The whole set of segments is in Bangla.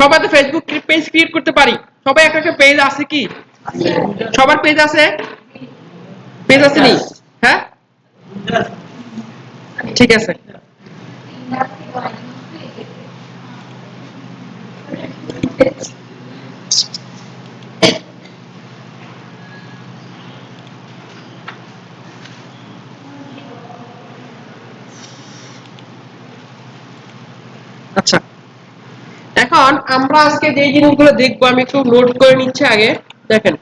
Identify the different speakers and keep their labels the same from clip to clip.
Speaker 1: সবাই তো ফেসবুক পেজ ক্রিয়েট করতে পারি, সবাই একটা একটা পেজ আছে কি? সবার পেজ আছে? পেজ আছে নি? হ্যাঁ ঠিক আছে। আচ্ছা, এখন আমরা আজকে যে জিনিসগুলো দেখবো আমি একটু নোট করে নিচ্ছি আগে। দেখেন,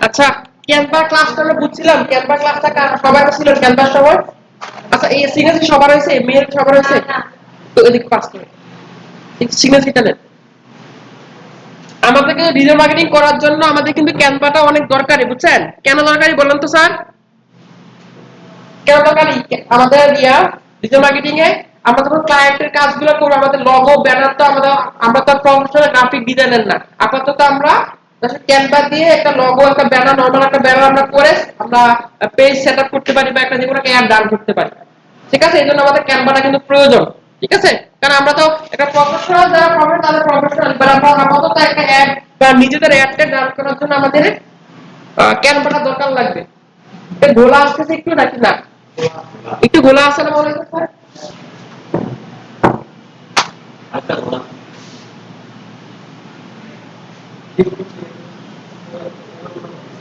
Speaker 1: আচ্ছা ক্যানভা ক্লাসটা আমরা বুঝছিলাম, ক্যানভা ক্লাসটা সবাই ছিল ক্যানভা সবার? আচ্ছা এই সিগনেচার সবার হয়েছে, মেয়ের সবার হয়েছে? তো এদিকে পাস করে সিগনেচারটা নেন। আমাদেরকে ডিজিটাল মার্কেটিং করার জন্য আমাদের কিন্তু ক্যানভাটা অনেক দরকারি, বুঝছেন? কেন দরকারি বলেন তো স্যার? কেন দরকারি আমাদের ডিজিটাল মার্কেটিং এ? আমরা যখন ক্লায়েন্টের কাজগুলো করব, আমাদের লগো ব্যানার তো আমরা তো প্রফেশনাল গ্রাফিক ডিজাইনার না, আপাতত আমরা ক্যানভা দিয়ে একটা লগো, একটা ব্যানার, নরমাল একটা ব্যানার আমরা করে আমরা পেজ সেটআপ করতে পারি বা একটা যেকোনো অ্যাড রান করতে পারি। ঠিক আছে, এই জন্য আমাদের ক্যানভাটা কিন্তু প্রয়োজন। ঠিক আছে, কারণ আমরা তো একটা প্রফেশনাল যারা তাদের প্রফেশনাল, এবার আমরা আপাতত একটা অ্যাড বা নিজেদের অ্যাডটা রান করার জন্য আমাদের ক্যানভাটা দরকার লাগবে। গোলা আসতেছে একটু নাকি না? একটু গোলা আসে না মনে হচ্ছে স্যার?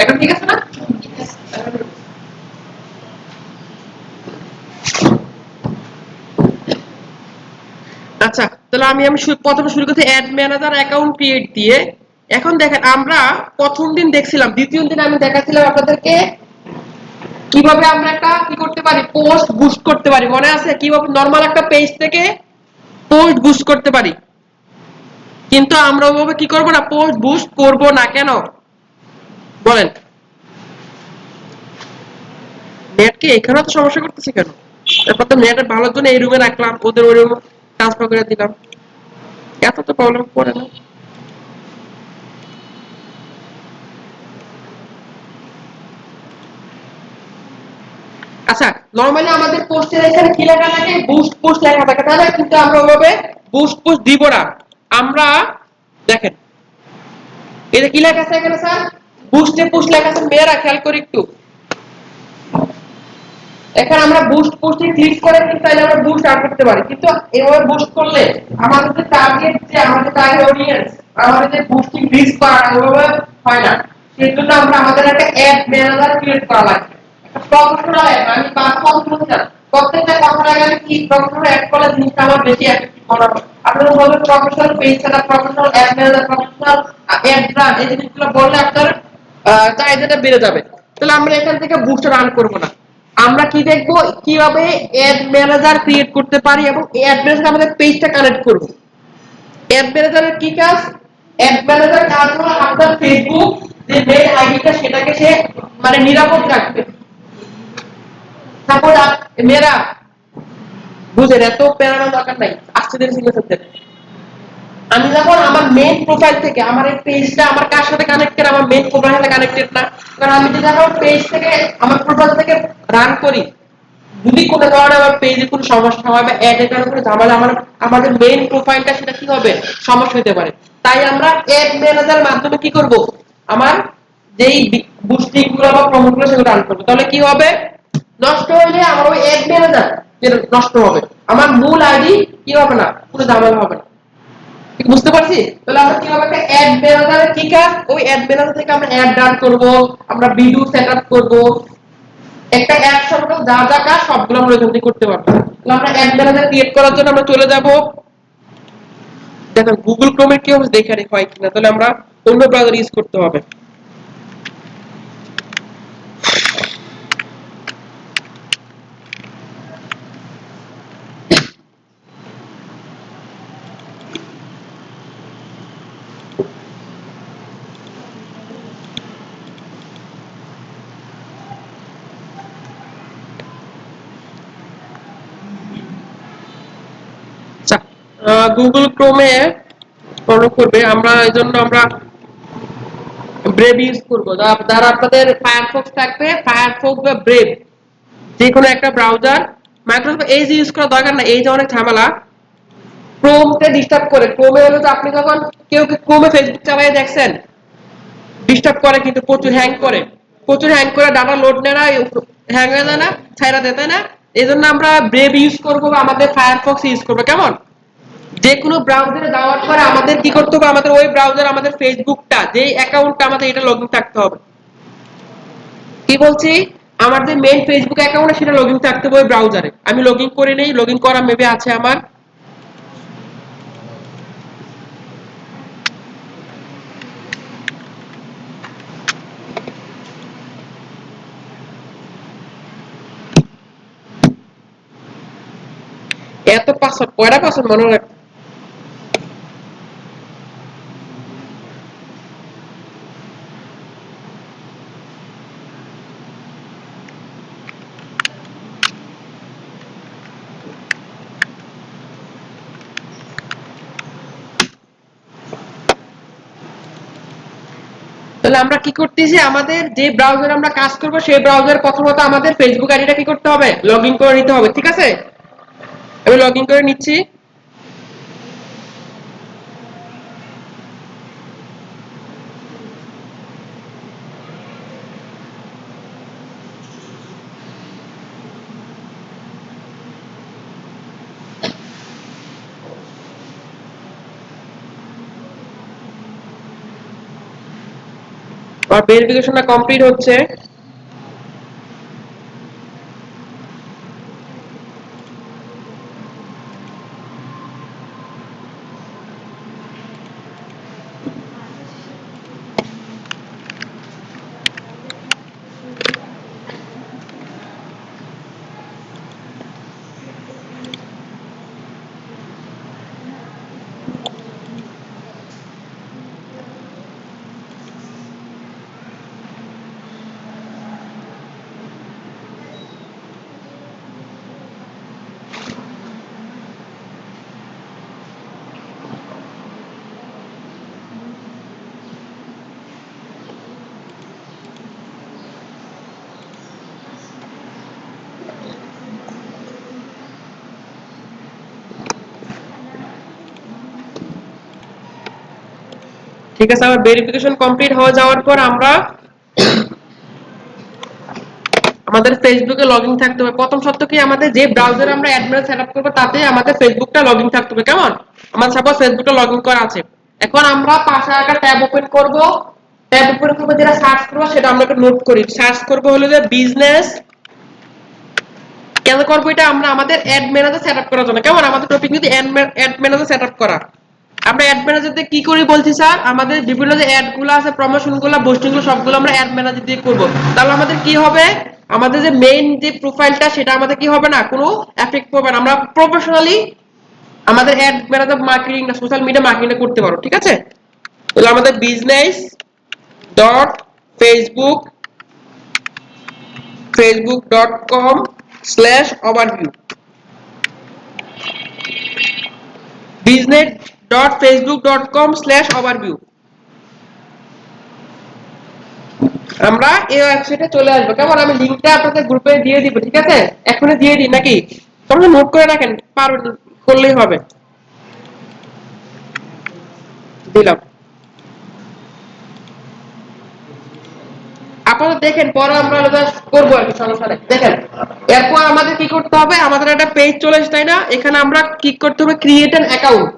Speaker 1: এখন ঠিক আছে না? আচ্ছা, তাহলে আমি প্রথমে শুরু করতে অ্যাড ম্যানেজার অ্যাকাউন্ট ক্রিয়েট দিয়ে। এখন দেখেন আমরা প্রথম দিন দেখছিলাম, দ্বিতীয় দিন আমি দেখাচ্ছিলাম আপনাদেরকে কিভাবে আমরা একটা কি করতে পারি, পোস্ট বুস্ট করতে পারি। মনে আছে কিভাবে নরমাল একটা পেজ থেকে পোস্ট বুস্ট করতে পারি? কিন্তু আমরা ওভাবে কি করব না, পোস্ট বুস্ট করব না। কেন বলেন? নেট কি এখানে তো সমস্যা করতেছে কেন? তারপর তো নেটের ভালোর জন্য এই রুমে রাখলাম, ওদের ওই রুমে ট্রান্সফার করে দিলাম, এত তো প্রবলেম পড়ে না। আচ্ছা, নরমালি আমাদের পোস্টের এখানে কি লেখা থাকে, বুস্ট পোস্ট লেখা থাকে, তাই না? কিন্তু আমরা ওভাবে বুস্ট পোস্ট দিব না। আমরা দেখেন এটা কি লেখা আছে এখানে স্যার, বুস্টে পোস্ট লেখা আছে। মেয়েরা খেয়াল করে একটু, এখানে আমরা বুস্ট পোস্টে ক্লিক করে কিন্তু তাহলে আমরা বুস্ট আউট করতে পারি। কিন্তু এভাবে বুস্ট করলে আমাদের যে টার্গেট, যে আমাদের টার্গেট অডিয়েন্স, আমাদের যে বুস্টিং রিচ করা ওভাবে হয় না। সেজন্য আমরা আমাদের একটা অ্যাড ম্যানেজার ক্রিয়েট করা লাগবে, একটা প্রফেশনাল অ্যাড। আমি বাস বলতে প্রত্যেকটা কথার আগে আমি কি প্রফেশনাল অ্যাড করলে জিনিসটা আমার বেশি এফেক্টিভ মনে হবে। আপনারা বলবেন professional page setup, professional add manager, professional add run, এই জিনিসগুলো বললে আপনার চাহিদাটা বেড়ে যাবে। তাহলে আমরা এখান থেকে বুস্ট রান করব না। আমরা কি দেখবো, কিভাবে অ্যাড ম্যানেজার ক্রিয়েট করতে পারি এবং অ্যাড ম্যানেজার আমাদের পেজটা কানেক্ট করব। অ্যাড ম্যানেজারের কি কাজ? অ্যাড ম্যানেজার কাজ হলো আপনার ফেসবুক যে মেইল আইডিটা সেটাকে সে মানে নিরাপদ রাখবে। সাপোজ মেয়েরা বুঝেন, এত প্যারানো দরকার নাই, আসতে দেরি সিগনেচার দেন। আমি যখন আমার মেইন প্রোফাইল থেকে আমার এই পেজটা আমার কার সাথে কানেক্টেড, আমার মেইন প্রোফাইল সাথে কানেক্টেড না। কারণ আমি যদি আমার পেজ থেকে আমার প্রোফাইল থেকে রান করি, যদি কোনো ধরনের আমার পেজে কোনো সমস্যা হয় বা অ্যাড এর কারণে কোনো ঝামেলা আমাদের মেইন প্রোফাইলটা সেটা কি হবে, সমস্যা হতে পারে। তাই আমরা অ্যাড ম্যানেজারের মাধ্যমে কি করব, আমার যেই বুস্টিং গুলো বা প্রমোট গুলো সেগুলো রান করব। তাহলে কি হবে, নষ্ট হলে আমার ওই অ্যাড ম্যানেজার নষ্ট হবে, আমার মূল আইডি কি হবে না, কোনো ঝামেলা হবে না। ঠিক বুঝতে পারছি? তাহলে আমরা কি হবে, একটা অ্যাড ম্যানেজারের কি কাজ, ওই অ্যাড ম্যানেজার থেকে আমরা অ্যাড রান করব, আমরা ভিডিও সেটআপ করব, একটা অ্যাড সম্পর্কে যা যা কাজ সবগুলো আমরা এখান থেকে করতে পারবো। তাহলে আমরা অ্যাড ম্যানেজার ক্রিয়েট করার জন্য আমরা চলে যাব, দেখেন গুগল ক্রোমের কি হবে দেখে রেখে হয় কিনা, তাহলে আমরা অন্য ব্রাউজার ইউজ করতে হবে। গুগল ক্রোমে ফলো করবে, আমরা এই জন্য আমরা ব্রেভ ইউজ করব। যারা আপনাদের ফায়ারফক্স থাকবে, ফায়ারফক্স বা ব্রেভ যে কোনো একটা ব্রাউজার, মাইক্রোসফট এজ ইউজ করার দরকার না, এই যে অনেক ঝামেলা ক্রোমতে ডিস্টার্ব করে। ক্রোমে হলো যে আপনি যখন কেউ ক্রোমে ফেসবুক চালায় দেখছেন, ডিস্টার্ব করে, কিন্তু প্রচুর হ্যাং করে, প্রচুর হ্যাং করে, ডাটা লোড নেয় না, হ্যাং হয়ে যায় না, ছাইরা দিতে না। এই জন্য আমরা ব্রেভ ইউজ করবো বা আমাদের ফায়ারফক্স ইউজ করবো। কেমন, যে কোনো ব্রাউজারে যাওয়ার পরে আমাদের কি করতে হবে, আমাদের ওই ব্রাউজার আমাদের ফেসবুকটা যেই অ্যাকাউন্টটা আমাদের এটা লগইন থাকতে হবে। কি বলছি, আমার যে মেইন ফেসবুক অ্যাকাউন্ট সেটা লগইন থাকতে হবে ওই ব্রাউজারে। আমি লগইন করে নেই, লগইন করা মেবি আছে আমার। এত পাসওয়ার্ড, কয়টা পাসওয়ার্ড মনে রাখ। তাহলে আমরা কি করতেছি, আমাদের যে ব্রাউজারে আমরা কাজ করব সেই ব্রাউজার প্রথমত আমাদের ফেসবুক আইডিটা কি করতে হবে, লগইন করে নিতে হবে। ঠিক আছে, আমি লগইন করে নিচ্ছি। আর ভেরিফিকেশনটা কমপ্লিট হচ্ছে। ঠিক আছে, আমার ভেরিফিকেশন কমপ্লিট হয়ে যাওয়ার পর আমরা আমাদের ফেসবুকে লগইন থাকতে হবে। প্রথম শর্ত কি, আমাদের যে ব্রাউজারে আমরা অ্যাডমিন সেটআপ করব তাতে আমাদের ফেসবুকটা লগইন থাকতে হবে। কেমন, আমার সাপোজ ফেসবুকটা লগইন করা আছে। এখন আমরা পাশে একটা ট্যাব ওপেন করব, ট্যাব ওপেন করব, যেটা সার্চ করব সেটা আমরা একটু নোট করি। সার্চ করব হলো যে বিজনেস। কেন করব এটা, আমরা আমাদের অ্যাড ম্যানেজার সেটআপ করার জন্য। কেমন, আমাদের টপিক যদি অ্যাড ম্যানেজার সেটআপ করা। আমরা অ্যাড ম্যানেজার কি করি বলছি স্যার, আমাদের বিভিন্ন যে অ্যাড গুলো আছে, প্রমোশন গুলো, বুস্টিং গুলো, সবগুলো আমরা অ্যাড ম্যানেজার দিয়ে করব। তাহলে আমাদের কি হবে, আমাদের যে মেইন যে প্রোফাইলটা সেটা আমাদের কি হবে না, কোনো এফেক্ট পড়বে না। আমরা প্রফেশনালি আমাদের অ্যাড ম্যানেজার মার্কেটিং না সোশ্যাল মিডিয়া মার্কেটিং করতে পারো। ঠিক আছে, তাহলে আমাদের business dot Facebook facebook.com/overview, business www.facebook.com/overview। আমরা এই ওয়েবসাইটে চলে আসবো, কেমন? আমি লিংকটা আপনাদের গ্রুপে দিয়ে দিব, ঠিক আছে? এখনই দিয়ে দিই নাকি? তোমরা নোট করে রাখেন, পারবেন, করলেই হবে। দিলাম। আপনারা দেখেন, পরে আমরা আলাদা করবো আর কি, সমস্যা নেই। দেখেন, এরপর আমাদের কি করতে হবে, আমাদের একটা পেজ চলে আসে, তাই না? এখানে আমরা ক্লিক করতে হবে ক্রিয়েট অ্যান অ্যাকাউন্ট।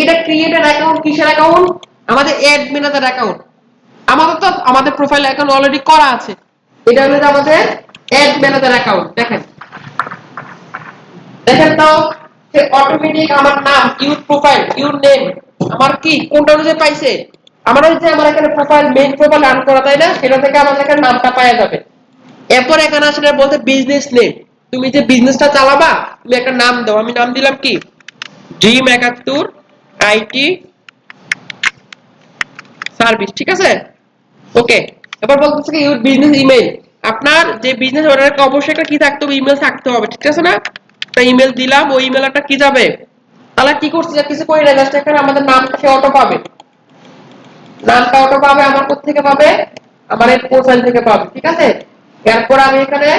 Speaker 1: এটা ক্রিয়েট অ্যান অ্যাকাউন্ট, কিসের অ্যাকাউন্ট? আমাদের অ্যাড ম্যানেজার অ্যাকাউন্ট। আমাদের তো আমাদের প্রোফাইল অ্যাকাউন্ট অলরেডি করা আছে। এটা হলো আমাদের অ্যাড ম্যানেজার অ্যাকাউন্ট। দেখেন, দেখেন তো, সে অটোমেটিক আমার নাম, ইউর প্রোফাইল, ইউর নেম, আমার কি কোনটা অনুযায়ী পাইছে? আমার ওই যে আমার এখানে প্রোফাইল, মেইন প্রোফাইল রান করা, তাই না? সেটা থেকে আমাদের এখানে নামটা পাওয়া যাবে। এরপর এখানে আসলে বলতে বিজনেস নেম, তুমি যে বিজনেসটা চালাবা তুমি একটা নাম দাও। আমি নাম দিলাম কি, ড্রিম 71 আইটি সার্ভিস, ঠিক আছে? ওকে। এবার বলতেছে কি ইউর বিজনেস ইমেল, আপনার যে বিজনেস ওনারকে অবশ্যই একটা কি থাকতে হবে, ইমেল থাকতে হবে, ঠিক আছে না? একটা ইমেল দিলাম, ওই ইমেল একটা কি যাবে, তাহলে কি করছে যে কিছু করি না, জাস্ট এখানে আমাদের নামটা সে অটো পাবে। নামটা অটো পাবে আমার কোথা থেকে পাবে, আমার এই প্রোফাইল থেকে পাবে, ঠিক আছে? এরপর আমি এখানে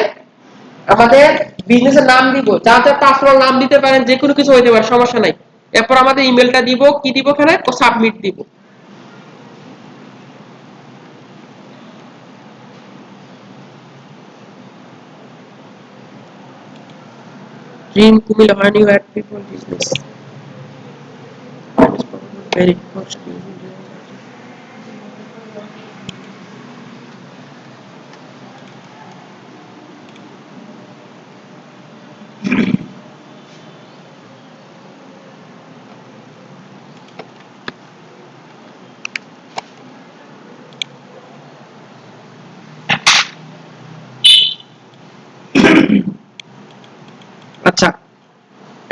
Speaker 1: আমাদের বিজনেসের নাম দিব, যা যা পার্সোনাল নাম দিতে পারেন, যে কোনো কিছু হইতে পারে, সমস্যা নাই। এরপর আমাদের ইমেলটা দিব, কি দিব এখানে, ও সাবমিট দিব। Dream Comilla, when you add people business very costly। আচ্ছা,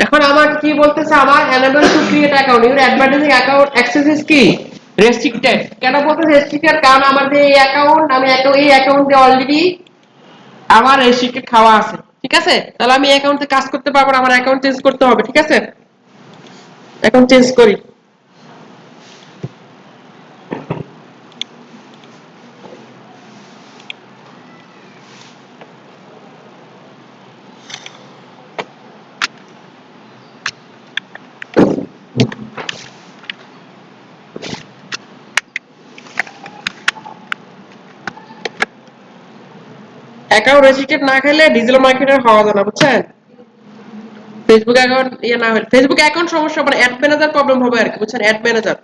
Speaker 1: এখন আমার কি বলতেছে, আমার enable to create account, your advertising account access is কি restricted। কেন বলতেছে restricted? কারণ আমার যে এই অ্যাকাউন্ট, আমি এই অ্যাকাউন্টে অলরেডি আমার রেস্ট্রিক্টেড খাওয়া আছে, ঠিক আছে? তাহলে আমি এই অ্যাকাউন্টে কাজ করতে পারবো না, আমার অ্যাকাউন্ট চেঞ্জ করতে হবে, ঠিক আছে? এখন চেঞ্জ করি। অ্যাকাউন্ট রেস্ট্রিক্টেড না খেলে ডিজিটাল মার্কেটার হওয়া যায় না, বুঝছেন? ফেসবুক অ্যাকাউন্ট ইয়ে না হলে ফেসবুক অ্যাকাউন্ট সমস্যা, মানে অ্যাড ম্যানেজার প্রবলেম হবে আর কি, বুঝছেন? Add manager.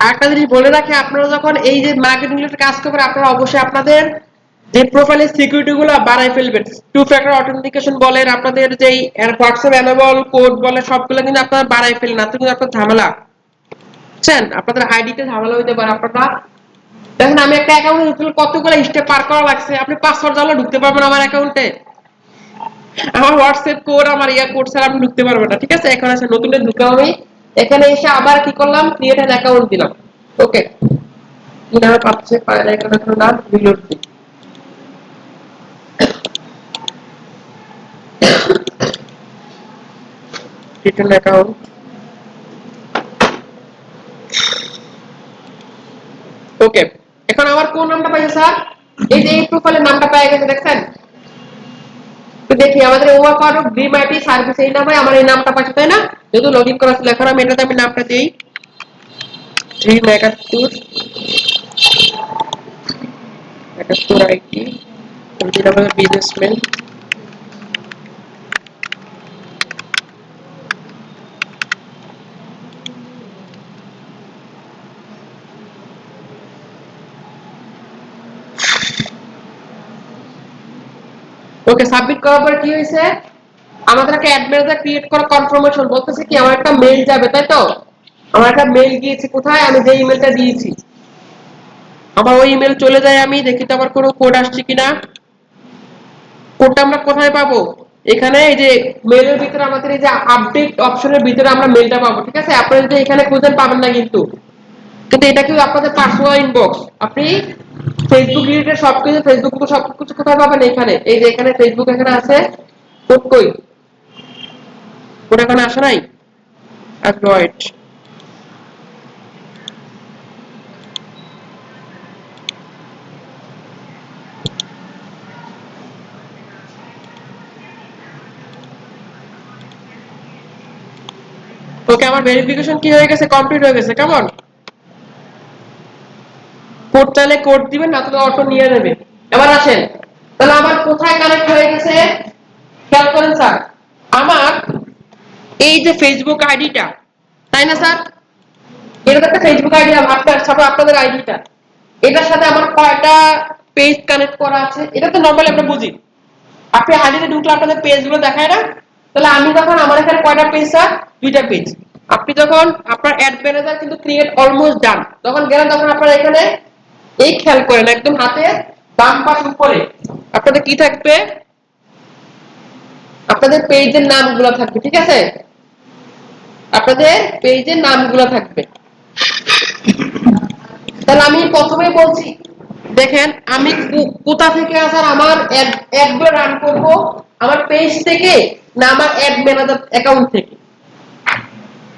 Speaker 1: আরেকটা জিনিস বলে রাখি, আপনারা যখন এই যে মার্কেটিং রিলেটেড কাজ করবেন, আপনারা অবশ্যই আপনাদের যে প্রোফাইলের সিকিউরিটি গুলো বাড়াই ফেলবেন। টু ফ্যাক্টর অথেন্টিকেশন বলেন, আপনাদের যেই হোয়াটসঅ্যাপ এনেবল কোড বলে, সবগুলো কিন্তু আপনারা বাড়াই ফেলেন, না তো কিন্তু আপনার ঝামেলা, বুঝছেন? আপনাদের আইডিতে ঝামেলা হইতে পারে। আপনারা দেখেন, আমি একটা অ্যাকাউন্টে কতগুলো স্টেপ পার করা লাগছে, আপনি পাসওয়ার্ড জানলে ঢুকতে পারবেন আমার অ্যাকাউন্টে। আমার হোয়াটসঅ্যাপ কোড, আমার ইয়ার কোড ছাড়া আপনি ঢুকতে পারবেন না, ঠিক আছে? এখন আছে নতুন ঢুকে আমি এখানে এসে আবার কি করলাম, ক্রিয়েট অ্যান অ্যাকাউন্ট দিলাম। ওকে, কি নামে পাচ্ছে পায় না, এখানে কোনো নাম রিলোড দিই, রিটার্ন অ্যাকাউন্ট। ওকে, এখন আমার কোন নামটা পাইছে স্যার? এই যে এই প্রোফাইলের নামটা পেয়ে গেছে, দেখছেন? তো দেখি আমাদের work of dream IT service, এই নামে আমার এই নামটা পাইছে, তাই না? যেহেতু লগ ইন করা ছিল, এখন আমি এটাতে আমি নামটা দিই ড্রিম 71 71 আইটি, দিলাম বিজনেসম্যান। ওকে, সাবমিট করার পরে কি হয়েছে, আমাদের একটা অ্যাড ম্যানেজার ক্রিয়েট করা কনফার্মেশন বলতেছে কি আমার একটা মেইল যাবে, তাই তো? আমার একটা মেইল গিয়েছে কোথায়, আমি যে ইমেলটা দিয়েছি আমার ওই ইমেল চলে যায়, আমি দেখি তো আমার কোনো কোড আসছে কিনা। কোডটা আমরা কোথায় পাবো? এখানে এই যে মেইলের ভিতরে আমাদের এই যে আপডেট অপশনের ভিতরে আমরা মেইলটা পাবো, ঠিক আছে? আপনারা যদি এখানে খুঁজেন পাবেন না, কিন্তু কিন্তু এটা কি আপনাদের পার্সোনাল ইনবক্স, আপনি ফেসবুক রিলেটেড সবকিছু, ফেসবুক সবকিছু কোথায় পাবেন? এখানে এই যে এখানে ফেসবুক এখানে আছে, কোড কই, কোড এখানে আসে নাই, ওয়েট, ওকে আমার ভেরিফিকেশন কি হয়ে গেছে, কমপ্লিট হয়ে গেছে, কেমন? কোড চাইলে কোড দিবেন, না তো অটো নিয়ে নেবে। এবার আসেন, তাহলে আমার কোথায় কানেক্ট হয়ে গেছে খেয়াল করেন স্যার, আমার এই যে ফেসবুক আইডিটা, তাই না স্যার? এটা তো একটা ফেসবুক আইডি, আপনার সাথে আপনাদের আইডিটা, এটার সাথে আমার কয়টা পেজ কানেক্ট করা আছে এটা তো নরমালি আমরা বুঝি। আপনি আইডিতে ঢুকলে আপনাদের পেজগুলো দেখায় না? তাহলে আমি যখন আমার এখানে কয়টা পেজ স্যার, দুইটা পেজ। আপনি যখন আপনার অ্যাড ম্যানেজার কিন্তু ক্রিয়েট অলমোস্ট ডান, তখন গেলেন তখন আপনারা এখানে এই খেয়াল করেন একদম হাতে বাম পাশ উপরে আপনাদের কি থাকবে, আপনাদের পেজের নামগুলো থাকবে, ঠিক আছে? আপনাদের পেজের নামগুলো থাকবে। তাহলে আমি প্রথমে বলছি, দেখেন আমি কোথা থেকে আসার আমার অ্যাডগুলো রান করব, আমার পেজ থেকে না আমার অ্যাড ম্যানেজার অ্যাকাউন্ট থেকে?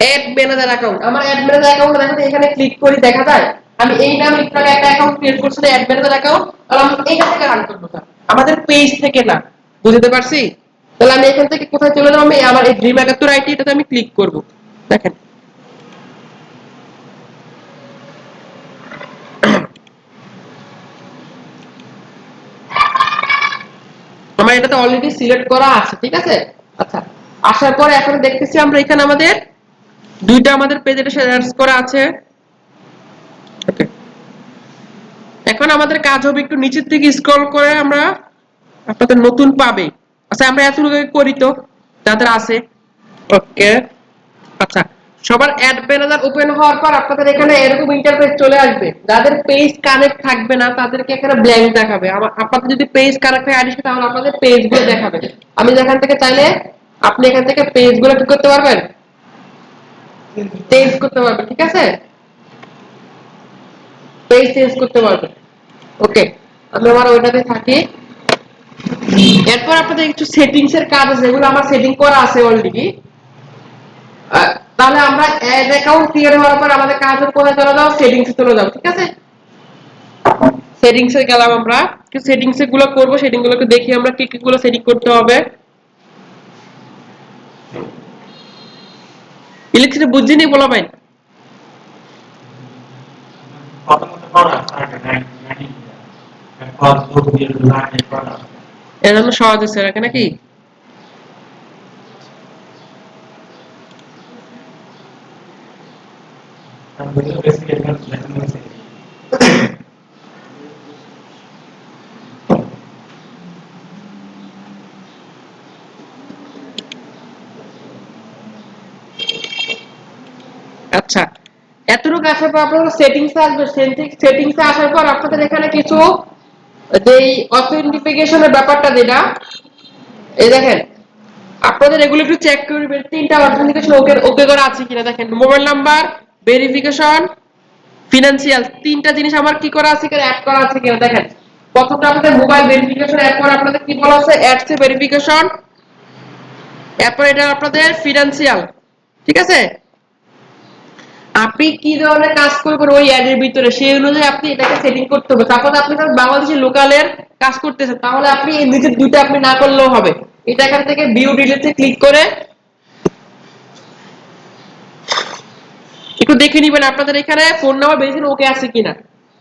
Speaker 1: অ্যাড ম্যানেজার অ্যাকাউন্ট, আমার অ্যাড ম্যানেজার অ্যাকাউন্ট দেখেন এখানে ক্লিক করে দেখা যায় আমি এই নামে একটা অ্যাকাউন্ট ক্রিয়েট করছি অ্যাড ম্যানেজার অ্যাকাউন্ট, তাহলে আমি এখান থেকে রান করব স্যার, আমাদের পেজ থেকে না। বুঝতে পারছি? তাহলে আমি এখান থেকে কোথায় চলে যাব, আমি আমার এই ড্রিম 71 আইটি এটাতে আমি ক্লিক করব। দেখেন আমার এটাতে অলরেডি সিলেক্ট করা আছে, ঠিক আছে? আচ্ছা, আসার পরে এখন দেখতেছি আমরা এখানে আমাদের দুইটা আমাদের পেজ এটা শেয়ার করা আছে। ওকে, এখন আমাদের কাজ হবে একটু নিচের থেকে স্ক্রল করে আমরা আপনাদের নতুন পাবে। আচ্ছা আমরা এতটুকু করি তো যাদের আছে। ওকে, আচ্ছা, সবার অ্যাড ম্যানেজার ওপেন হওয়ার পর আপনাদের এখানে এরকম ইন্টারফেস চলে আসবে, যাদের পেজ কানেক্ট থাকবে না তাদেরকে এখানে ব্ল্যাঙ্ক দেখাবে। আপনাদের যদি পেজ কানেক্ট হয় আইডি তাহলে আপনাদের পেজগুলো দেখাবে। আমি যেখান থেকে চাইলে আপনি এখান থেকে পেজগুলো কি করতে পারবেন, চেঞ্জ করতে পারবেন, ঠিক আছে? পেজ চেঞ্জ করতে পারবেন। ওকে, আমি আমার ওইটাতে থাকি। এরপর আপনাদের কিছু সেটিংস এর কাজ আছে, যেগুলো আমার সেটিং করা আছে অলরেডি। তাহলে আমরা অ্যাড অ্যাকাউন্ট ক্রিয়েট হওয়ার পর আমাদের কাজ কোথায় চলে যাও, সেটিংসে চলে যাও, ঠিক আছে? সেটিংসে গেলাম, আমরা কিছু সেটিংস গুলো করব, সেটিং গুলোকে দেখি আমরা কি কি গুলো সেটিং করতে হবে। ইলেকট্রিসিটি বুঝিনি বলা ভাই, এর জন্য সহজ আছে রাখে নাকি? আচ্ছা, এতটুকু আসার পর আপনারা সেটিংসে আসবে। সেটিংসে আসার পর আপনাদের এখানে কিছু যেই অথেন্টিফিকেশনের ব্যাপারটা যেটা, এই দেখেন আপনাদের এগুলো একটু চেক করবেন, তিনটা অথেন্টিকেশন ওকে ওকে করা আছে কিনা। দেখেন মোবাইল নাম্বার, ভেরিফিকেশন, ফিনান্সিয়াল, তিনটা জিনিস আমার কি করা আছে কিনা, অ্যাড করা আছে কিনা। দেখেন প্রথমটা আপনাদের মোবাইল ভেরিফিকেশন, এরপর আপনাদের কি বলা আছে, অ্যাডস ভেরিফিকেশন, এরপর এটা আপনাদের ফিনান্সিয়াল, ঠিক আছে? আপনি কি ধরনের কাজ করবেন ওই অ্যাড এর ভিতরে সেই অনুযায়ী আপনি এটাকে সেটিং করতে হবে। তারপর আপনি বাংলাদেশের লোকালের কাজ করতেছেন, তাহলে আপনি এই নিচের দুইটা আপনি না করলেও হবে। এটা এখান থেকে ভিউ ডিটেইলসে ক্লিক করে একটু দেখে নিবেন আপনাদের এখানে ফোন নাম্বার বেশি ওকে আছে কিনা।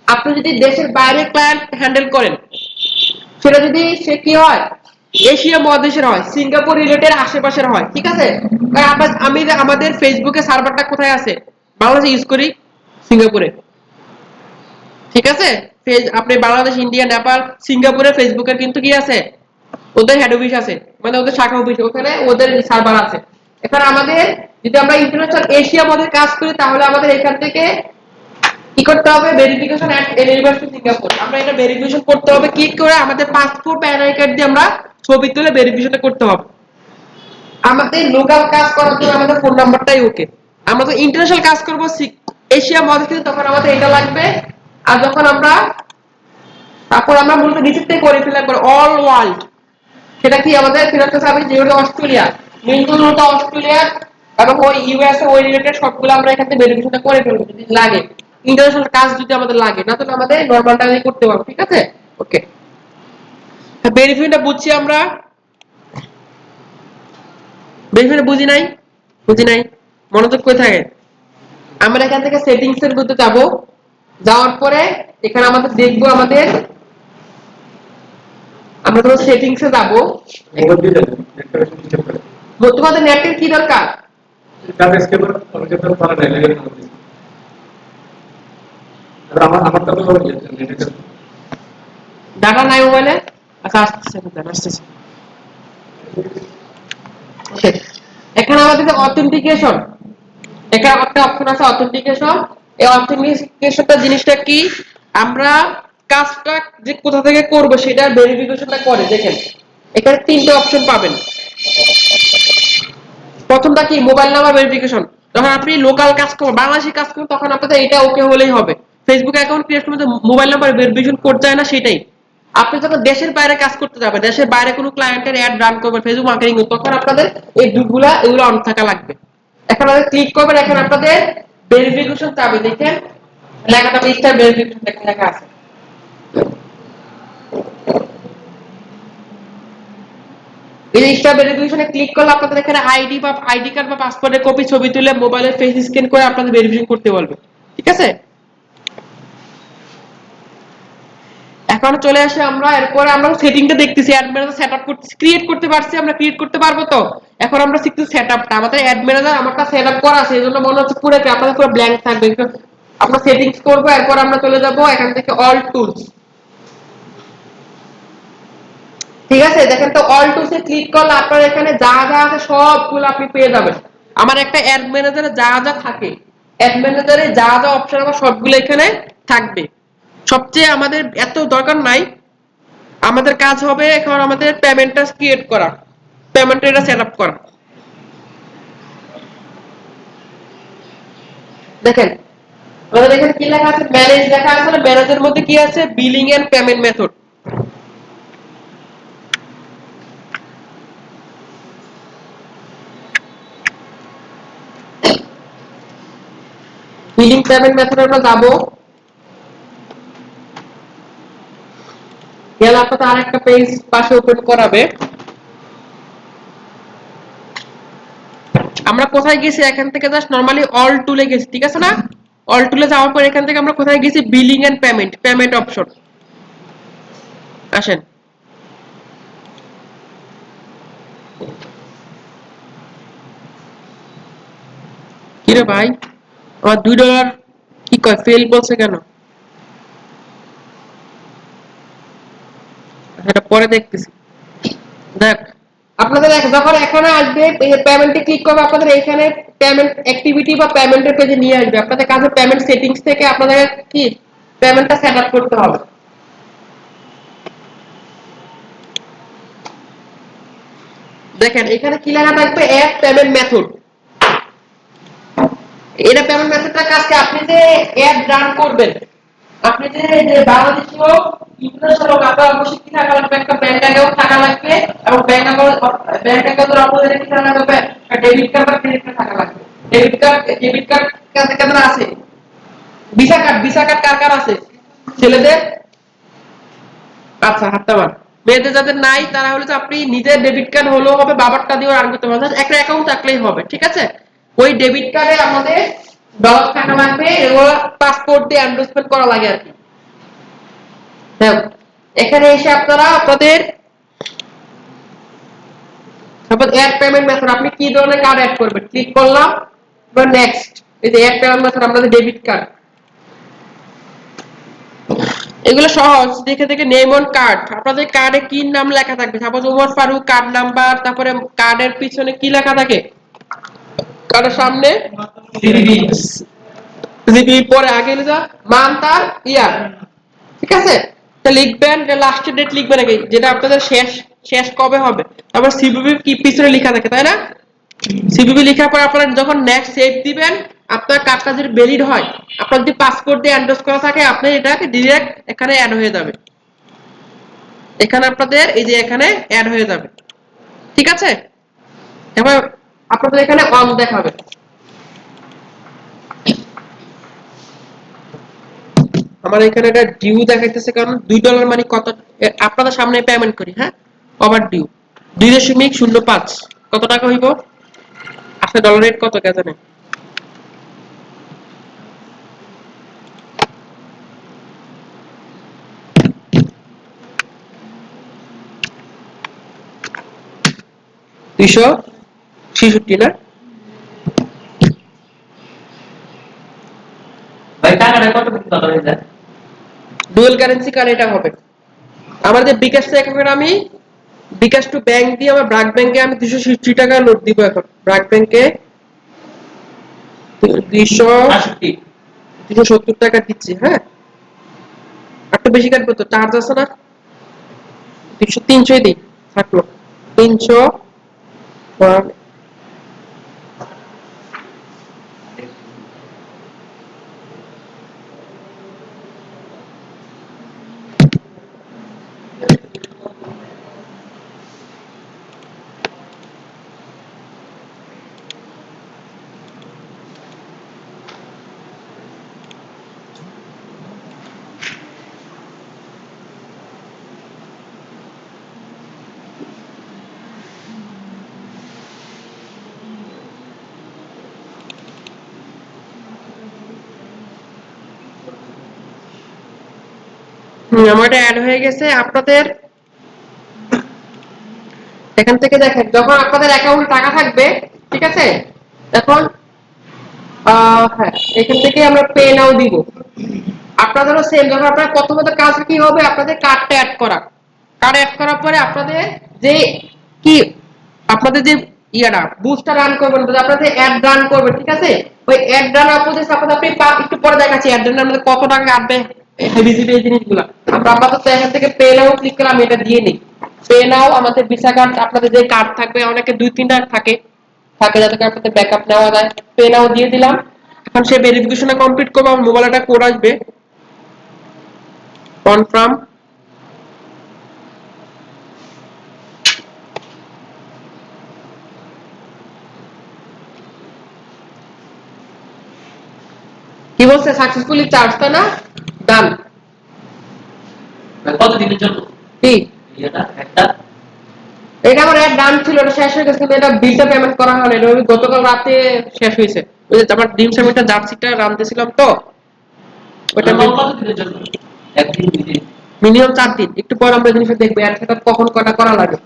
Speaker 1: আপনি যদি দেশের বাইরে ক্লায়েন্ট হ্যান্ডেল করেন, সেটা যদি সে কি হয়, এশিয়া মহাদেশের হয়, সিঙ্গাপুর রিলেটেড আশেপাশের হয়, ঠিক আছে? কারণ আমি আমাদের ফেসবুকে সার্ভারটা কোথায় আছে, বাংলাদেশে ইউজ করি, সিঙ্গাপুরে, ঠিক আছে? আপনি বাংলাদেশ, ইন্ডিয়া, নেপাল, সিঙ্গাপুরে ফেসবুকের কিন্তু কি আছে, ওদের হেড অফিস আছে, মানে ওদের শাখা অফিস, ওখানে ওদের সার্ভার আছে। এখানে আমাদের যদি আমরা ইন্টারন্যাশনাল এশিয়া মধ্যে কাজ করি তাহলে আমাদের এখান থেকে কি করতে হবে, ভেরিফিকেশন এট ইউনিভার্সিটি সিঙ্গাপুর, আমরা এটা ভেরিফিকেশন করতে হবে কি করে, আমাদের পাসপোর্ট প্যান আই কার্ড দিয়ে আমরা ছবি তুলে ভেরিফিকেশনটা করতে হবে। আমাদের লোকাল কাজ করার জন্য আমাদের ফোন নাম্বারটাই ওকে। আমরা তো ইন্টারন্যাশনাল কাজ করব এশিয়া মধ্যে, তখন আমাদের এটা লাগবে। আর যখন আমরা তারপর আমরা মূলত রিসিপ্টে করে ফিল আপ করে অল ওয়ার্ল্ড, সেটা কি আমাদের ফিনান্স সার্ভিস যেগুলো অস্ট্রেলিয়া, মূলত অস্ট্রেলিয়া এবং ওই ইউএসএ ওই রিলেটেড সবগুলো আমরা এখান থেকে ভেরিফিকেশনটা করে ফেলবো যদি লাগে, ইন্টারন্যাশনাল কাজ যদি আমাদের লাগে, না তাহলে আমাদের নরমালটা করতে পারবো। ঠিক আছে, ওকে। ভেরিফিকেশনটা বুঝছি আমরা, ভেরিফিকেশন বুঝি নাই, মনোযোগ কোথায় থাকে। আমরা এখান থেকে সেটিংস এর মধ্যে যাব, যাওয়ার পরে এখানে আমাদের দেখবো আমাদের, আমরা তো সেটিংস এ যাব, তোমাদের নেটের কি দরকার, ডাটা নাই মোবাইলে, আচ্ছা আসতেছে। এখানে আমাদের অথেন্টিকেশন, এখানে একটা অপশন আছে অথেন্টিকেশন। এই অথেন্টিকেশনটা জিনিসটা কি, আমরা কাজটা যে কোথা থেকে করব সেটা ভেরিফিকেশনটা করে। দেখেন এখানে তিনটে অপশন পাবেন। প্রথমটা কি, মোবাইল নাম্বার ভেরিফিকেশন। যখন আপনি লোকাল কাজ করবেন, বাংলাদেশি কাজ করবেন, তখন আপনাদের এটা ওকে হলেই হবে। ফেসবুক অ্যাকাউন্ট ক্রিয়েট করতে মোবাইল নাম্বার ভেরিফিকেশন করতে হয় না, সেটাই। আপনি যখন দেশের বাইরে কাজ করতে যাবেন, দেশের বাইরে কোনো ক্লায়েন্টের অ্যাড রান করবেন ফেসবুক মার্কেটিং, তখন আপনাদের এই এগুলো অন থাকা লাগবে। এখন আপনাদের ক্লিক করবেন, এখন আপনাদের ভেরিফিকেশন চাবে, দেখেন লেখাটা স্টার ভেরিফিকেশন লেখা আছে। এই স্টার ভেরিফিকেশনে ক্লিক করলে আপনাদের এখানে আইডি কার্ড বা পাসপোর্টের কপি ছবি তুলে মোবাইলের ফেস স্ক্যান করে আপনাদের ভেরিফিকেশন করতে বলবে। ঠিক আছে, এখন চলে আসে আমরা, এরপরে আমরা সেটিংটা দেখতেছি, অ্যাড ম্যানেজার সেটআপ করতে ক্রিয়েট করতে পারছি, আমরা ক্রিয়েট করতে পারবো। তো এখন আমরা শিখতেছি সেটআপটা। আমাদের অ্যাড ম্যানেজার আমারটা সেটআপ করা আছে, এজন্য মনে হচ্ছে পুরো আপনাদের পুরো ব্ল্যাঙ্ক থাকবে। আমরা সেটিংস করব, এরপর আমরা চলে যাব এখান থেকে অল টুলস। ঠিক আছে, দেখেন তো অল টুলসে ক্লিক করলে আপনার এখানে যা যা আছে সবগুলো আপনি পেয়ে যাবেন। আমার একটা অ্যাড ম্যানেজারে যা যা থাকে, অ্যাড ম্যানেজারে যা যা অপশন আমার সবগুলো এখানে থাকবে। সবচেয়ে আমাদের এত দরকার নাই, আমাদের কাজ হবে এখন আমাদের পেমেন্টটা ক্রিয়েট করা, পেমেন্টটা সেটআপ করা। দেখেন আমাদের এখানে কি লেখা আছে, ম্যানেজ লেখা আছে, ম্যানেজের মধ্যে কি আছে, billing and payment method. Billing payment method আমরা যাবো, গেলে আপনাদের আরেকটা পেজ পাশে ওপেন করাবে। আমরা কোথায় গেছি, এখান থেকে জাস্ট নরমালি অল টুলে গেছি, ঠিক আছে না। অল টুলে যাওয়ার পর এখান থেকে আমরা কোথায় গেছি, বিলিং এন্ড পেমেন্ট অপশন। আসেন, কিরে ভাই আমার $2 কি কয় ফেল বলছে কেন, সেটা পরে দেখতেছি। দেখ আপনাদের যখন এখানে আসবে পেমেন্টে ক্লিক করবে, আপনাদের এখানে পেমেন্ট অ্যাক্টিভিটি বা পেমেন্টের পেজে নিয়ে আসবে। আপনাদের কাছে পেমেন্ট সেটিংস থেকে আপনাদের কি পেমেন্টটা সেটআপ করতে হবে। দেখেন এখানে কি লেখা থাকবে, অ্যাড পেমেন্ট মেথড। এটা পেমেন্ট মেথডটা কাজকে আপনি যে অ্যাড রান করবেন, আপনি যে বাংলাদেশি হোক ইন্টারন্যাশনাল হোক, আপনার অবশ্যই কি থাকা লাগবে, একটা ব্যাংক অ্যাকাউন্ট থাকা লাগবে, এবং ব্যাংক অ্যাকাউন্টের আপনাদের কি থাকা লাগবে, ডেবিট কার্ড বা ক্রেডিট কার্ড থাকা লাগবে। ডেবিট কার্ড কাদের আছে, ভিসা কার্ড কার কার আছে ছেলেদের, আচ্ছা হাতটা বার। মেয়েদের যাদের নাই তারা হলো যে আপনি নিজের ডেবিট কার্ড হলেও হবে, বাবারটা দিয়েও রান করতে পারবেন, একটা অ্যাকাউন্ট থাকলেই হবে। ঠিক আছে, ওই ডেবিট কার্ডে আমাদের ডলার টাকা লাগবে, এগুলো পাসপোর্ট দিয়ে এন্ডোর্সমেন্ট করা লাগে আর কি। এখানে এসে আপনারা আপনাদের অ্যাড পেমেন্ট মেথড, আপনি কি ধরনের কার্ড অ্যাড করবেন, ক্লিক করলাম, নেক্সট। এই যে অ্যাড পেমেন্ট মেথড আমাদের ডেবিট কার্ড, এগুলো সহজ, দেখে দেখে নেম অন কার্ড। আপনাদের কার্ডে কি নাম লেখা থাকবে? Suppose Omar Faruk, card number, তারপরে কার্ডের পিছনে কি লেখা থাকে? কার্ডের সামনে জিবি, পরে আগে যা মান্থ আর ইয়ার, ঠিক আছে? তো লিখবেন লাস্টের ডেট লিখবেন আগে, যেটা আপনাদের শেষ শেষ কবে হবে। তারপর সিভিভি কি পিছনে লেখা থাকে, তাই না? সিভিভি লেখার পর আপনারা যখন নেক্সট সেভ দিবেন, আপনার কার্ডটা যদি ভ্যালিড হয়, আপনার যদি পাসপোর্ট দিয়ে এন্ডোর্স করা থাকে, আপনি এটাকে ডিরেক্ট এখানে অ্যাড হয়ে যাবে। এখানে আপনাদের এই যে এখানে অ্যাড হয়ে যাবে, ঠিক আছে? এবার আপনাদের এখানে অন দেখাবে। আমার এখানে এটা ডিউ দেখাইতেছে, কারণ $2 মানে কত আপনাদের সামনে পেমেন্ট করি, হ্যাঁ? ওভার ডিউ 2.05 কত টাকা হইব? আসলে ডলার রেট কত কে জানে? $266 না? ভাই টাকাটা কত ডলার হয়ে যায়? ডুয়াল কারেন্সি কার্ড এটা হবে। আমাদের বিকাশ থেকে এখন আমি বিকাশ টু ব্যাংক দিয়ে আমার ব্র্যাক ব্যাংকে আমি 260 টাকা নোট দিব এখন। ব্র্যাক ব্যাংকে 270 টাকা দিচ্ছি, হ্যাঁ? একটু বেশি কাটবো তো, চার্জ আছে না? 300 দিই, থাকলো 300। আমার এটা অ্যাড হয়ে গেছে। আপনাদের এখান থেকে দেখেন, যখন আপনাদের অ্যাকাউন্ট টাকা থাকবে, ঠিক আছে, এখন হ্যাঁ, এখান থেকে আমরা পে নাও দিব। আপনাদেরও সেম, যখন আপনার প্রথমত কাজ কি হবে, আপনাদের কার্ডটা অ্যাড করা। কার্ড অ্যাড করার পরে আপনাদের যে কি আপনাদের যে ইয়াটা বুস্টটা রান করবেন, আপনাদের অ্যাড রান করবেন, ঠিক আছে? ওই অ্যাড রান আপনাদের সাপোজ আপনি একটু পরে দেখাচ্ছি অ্যাড রান আমাদের কত টাকা কাটবে, হেভিজিবি এই জিনিসগুলো। আমরা আপাতত এখান থেকে পে নাও ক্লিক করে আমি এটা দিয়ে নিই। পে নাও আমাদের ভিসা কার্ড, আপনাদের যে কার্ড থাকবে, অনেকে 2-3টা থাকে থাকে যাতে আপনাদের ব্যাকআপ নেওয়া যায়। পে নাও দিয়ে দিলাম। এখন সে ভেরিফিকেশন কমপ্লিট করবে, আমার মোবাইলে একটা কোড আসবে, কনফার্ম। কি বলছে? সাকসেসফুলি চার্জ, তাই না? ডান। কত দিনের জন্য কি এটা একটা? এটা আমার এক ডান ছিল, এটা শেষ হয়ে গেছে, কিন্তু এটা বিলটা পেমেন্ট করা হয়নি, এটা গতকাল রাতে শেষ হয়েছে। ওই যে আমার ডিম সামিটা জার্সিটা রানতেছিলাম তো, ওটা কত দিনের জন্য? একদিন দুই দিন, মিনিমাম 4 দিন। একটু পর আমরা জিনিসটা দেখবো এর সেটআপ কখন কটা করা লাগে।